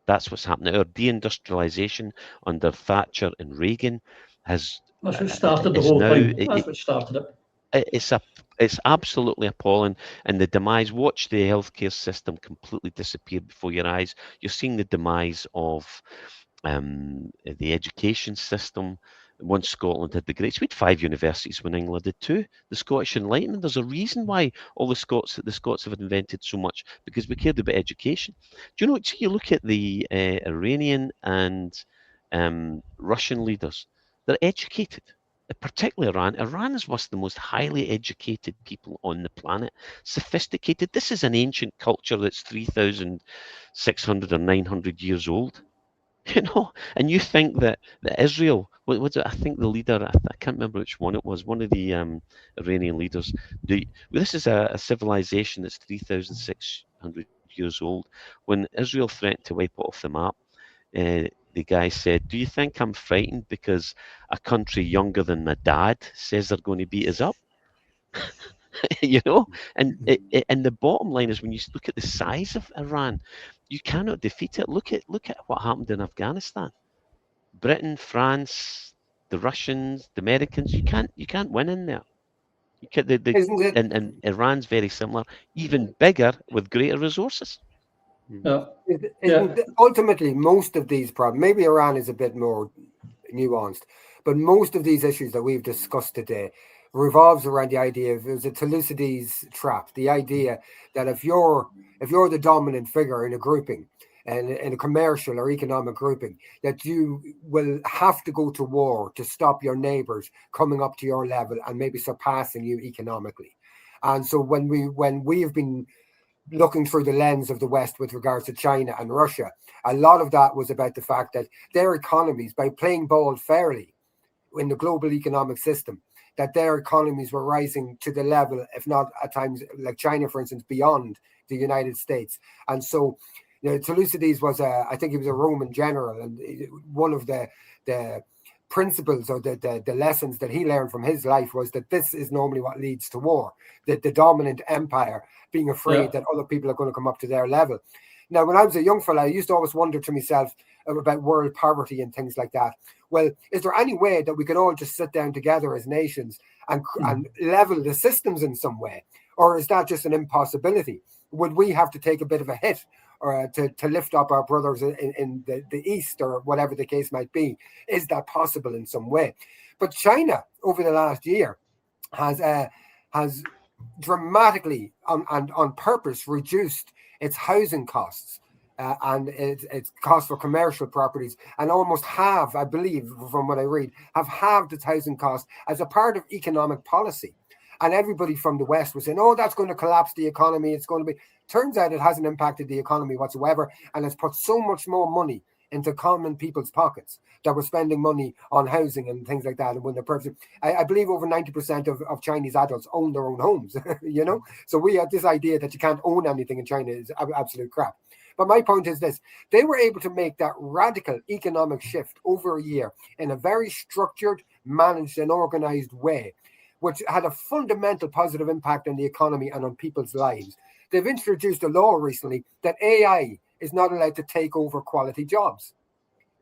That's what's happening. Our deindustrialization under Thatcher and Reagan has That's what started the is whole now thing. That's what started it. It's absolutely appalling, and the demise. Watch the healthcare system completely disappear before your eyes. You're seeing the demise of the education system. Once Scotland had the greats, we had 5 universities when England did 2. The Scottish Enlightenment. There's a reason why all the Scots have invented so much, because we cared about education. Do you know? You look at the Iranian and Russian leaders. They're educated, particularly Iran. Iran is one of the most highly educated people on the planet, sophisticated. This is an ancient culture that's 3,600 or 900 years old. And you think that Israel, what was it? I think the leader, I can't remember which one it was, one of the Iranian leaders. This is a civilization that's 3,600 years old. When Israel threatened to wipe it off the map, the guy said, "Do you think I'm frightened because a country younger than my dad says they're going to beat us up?" And the bottom line is, when you look at the size of Iran, you cannot defeat it. Look at what happened in Afghanistan. Britain, France, the Russians, the Americans. You can't win in there. You can, Isn't it? and Iran's very similar, even bigger with greater resources. Yeah. Isn't ultimately most of these problems, maybe Iran is a bit more nuanced, but most of these issues that we've discussed today revolves around the idea of, it was a Thucydides trap, the idea that if you're the dominant figure in a grouping, and in a commercial or economic grouping, that you will have to go to war to stop your neighbors coming up to your level and maybe surpassing you economically. And so when we have been looking through the lens of the West with regards to China and Russia, a lot of that was about the fact that their economies, by playing ball fairly in the global economic system, that their economies were rising to the level, if not at times, like China, for instance, beyond the United States. And so, Thucydides was I think he was a Roman general, and one of the principles or the lessons that he learned from his life was that this is normally what leads to war, that the dominant empire being afraid that other people are going to come up to their level. Now, when I was a young fella, I used to always wonder to myself about world poverty and things like that. Well, is there any way that we could all just sit down together as nations and level the systems in some way? Or is that just an impossibility? Would we have to take a bit of a hit or to lift up our brothers in the East, or whatever the case might be? Is that possible in some way? But China, over the last year, has dramatically and on purpose reduced its housing costs and its cost for commercial properties, and almost halved, I believe, from what I read, have halved its housing costs as a part of economic policy. And everybody from the West was saying, "Oh, that's going to collapse the economy. It's going to be." Turns out it hasn't impacted the economy whatsoever, and it's put so much more money into common people's pockets that we're spending money on housing and things like that. And when they're perfect, I believe over 90% of Chinese adults own their own homes, So we have this idea that you can't own anything in China is absolute crap. But my point is this: they were able to make that radical economic shift over a year in a very structured, managed, and organized way, which had a fundamental positive impact on the economy and on people's lives. They've introduced a law recently that AI is not allowed to take over quality jobs,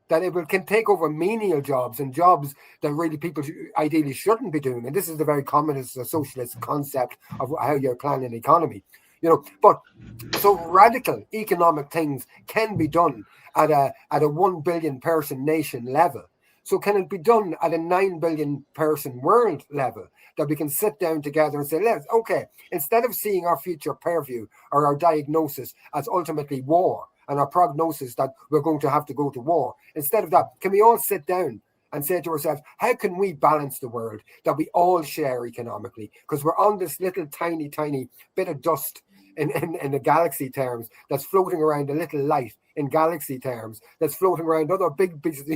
that it can take over menial jobs and jobs that really people ideally shouldn't be doing. And this is the very communist or socialist concept of how you plan an economy. But so radical economic things can be done at a 1 billion person nation level. So can it be done at a 9 billion person world level, that we can sit down together and say, instead of seeing our future purview or our diagnosis as ultimately war and our prognosis that we're going to have to go to war, instead of that, can we all sit down and say to ourselves, how can we balance the world that we all share economically? Because we're on this little tiny bit of dust in the galaxy terms that's floating around, a little light in galaxy terms that's floating around other big pieces.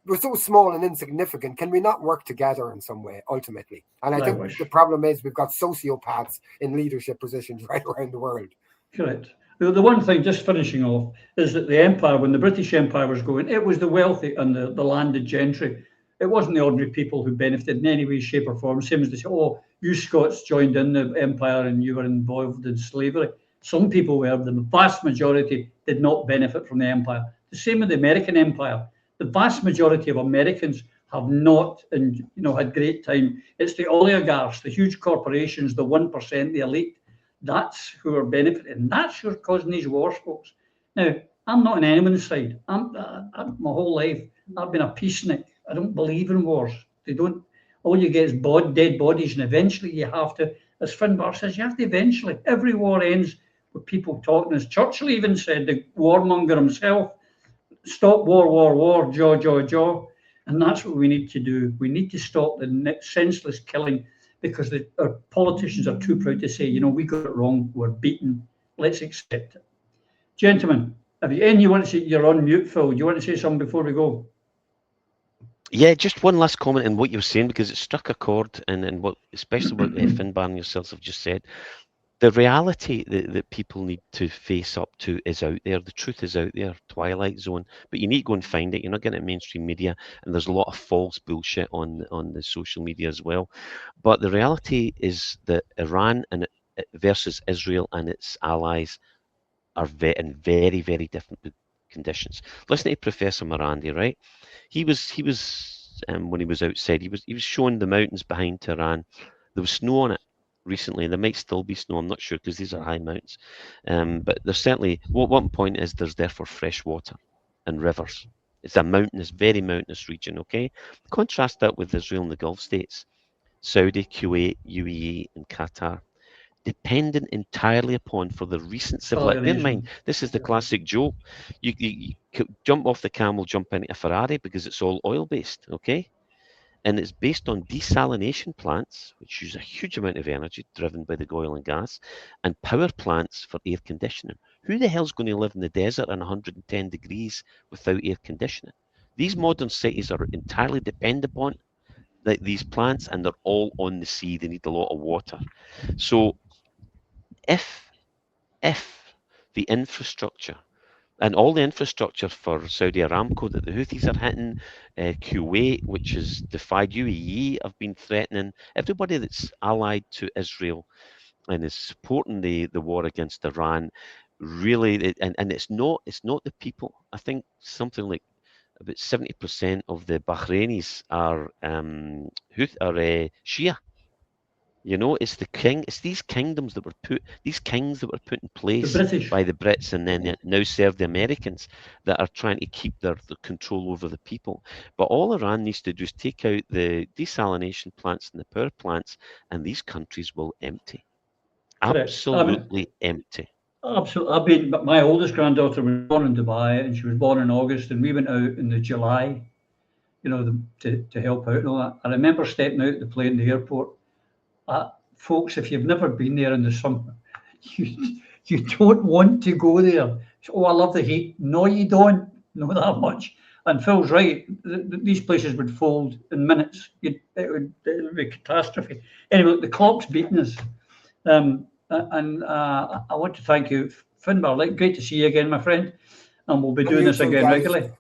We're so small and insignificant. Can we not work together in some way, ultimately? And I think the problem is we've got sociopaths in leadership positions right around the world. Correct. The one thing, just finishing off, is that the empire, when the British Empire was going, it was the wealthy and the landed gentry. It wasn't the ordinary people who benefited in any way, shape, or form. Same as they say, oh, you Scots joined in the empire and you were involved in slavery. Some people were. The vast majority did not benefit from the empire. The same with the American empire. The vast majority of Americans have not, had great time. It's the oligarchs, the huge corporations, the 1%, the elite. That's who are benefiting. That's who's causing these wars, folks. Now, I'm not on anyone's side. I'm my whole life, I've been a peacenik. I don't believe in wars. They don't. All you get is dead bodies, and eventually you have to, as Finbar says, you have to eventually. Every war ends with people talking. As Churchill even said, the warmonger himself, stop war, jaw. And that's what we need to do. We need to stop the senseless killing, because our politicians are too proud to say, we got it wrong, we're beaten, let's accept it. Gentlemen, you want to say, you're on mute, Phil, do you want to say something before we go? Yeah, just one last comment on what you were saying, because it struck a chord, and what, especially what Finbar and yourselves have just said. The reality that people need to face up to is out there. The truth is out there, Twilight Zone. But you need to go and find it. You're not getting it in mainstream media, and there's a lot of false bullshit on the social media as well. But the reality is that Iran versus Israel and its allies are in very, very different conditions. Listen to Professor Morandi, right? He was when he was outside, he was showing the mountains behind Tehran. There was snow on it recently. There might still be snow, I'm not sure, because these are high mountains. But there's certainly, one point is there's therefore fresh water and rivers. It's a mountainous, very mountainous region, okay? Contrast that with Israel and the Gulf states, Saudi, Kuwait, UAE, and Qatar, dependent entirely upon for the recent civil. Bear in mind, this is the classic joke. You jump off the camel, jump into a Ferrari, because it's all oil-based, okay? And it's based on desalination plants, which use a huge amount of energy driven by the oil and gas, and power plants for air conditioning. Who the hell's going to live in the desert in 110 degrees without air conditioning? These modern cities are entirely dependent upon these plants, and they're all on the sea. They need a lot of water. So if the infrastructure, and all the infrastructure for Saudi Aramco that the Houthis are hitting, Kuwait, which has defied UAE, have been threatening, everybody that's allied to Israel and is supporting the war against Iran, really, and it's not the people. I think something like about 70% of the Bahrainis are Shia. It's it's these kingdoms that were kings that were put in place by the Brits and then now serve the Americans, that are trying to keep their control over the people. But all Iran needs to do is take out the desalination plants and the power plants, and these countries will empty. Correct. Absolutely empty. Absolutely. My oldest granddaughter was born in Dubai, and she was born in August, and we went out in the July, to help out and all that. I remember stepping out the plane in the airport. Folks, if you've never been there in the summer, you don't want to go there. Oh, I love the heat. No, you don't. Not that much. And Phil's right. These places would fold in minutes. It would be a catastrophe. Anyway, the clock's beating us. I want to thank you, Finbar. Great to see you again, my friend. And we'll be doing this again regularly.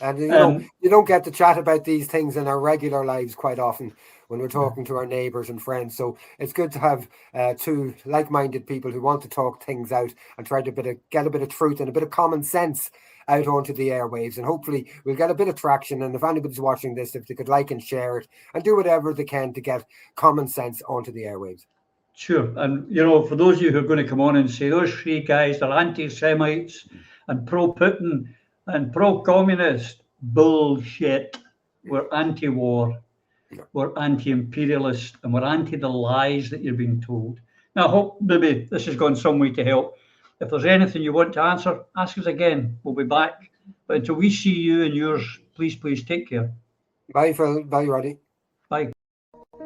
And you don't get to chat about these things in our regular lives quite often when we're talking to our neighbours and friends. So it's good to have two like-minded people who want to talk things out and try to get a bit of truth and a bit of common sense out onto the airwaves. And hopefully we'll get a bit of traction. And if anybody's watching this, if they could like and share it and do whatever they can to get common sense onto the airwaves. Sure. And, for those of you who are going to come on and say, those three guys are anti-Semites and pro-Putin and pro-communist, bullshit. We're anti-war, we're anti-imperialist, and we're anti the lies that you're being told. Now, I hope maybe this has gone some way to help. If there's anything you want to answer, ask us again. We'll be back. But until we see you and yours, please take care. Bye, Phil. Bye, Roddy. Bye.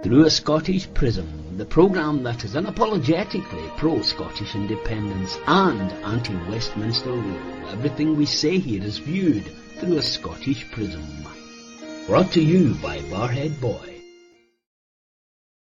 Through a Scottish Prism, the programme that is unapologetically pro-Scottish independence and anti-Westminster rule. Everything we say here is viewed through a Scottish prism. Brought to you by Barhead Boy.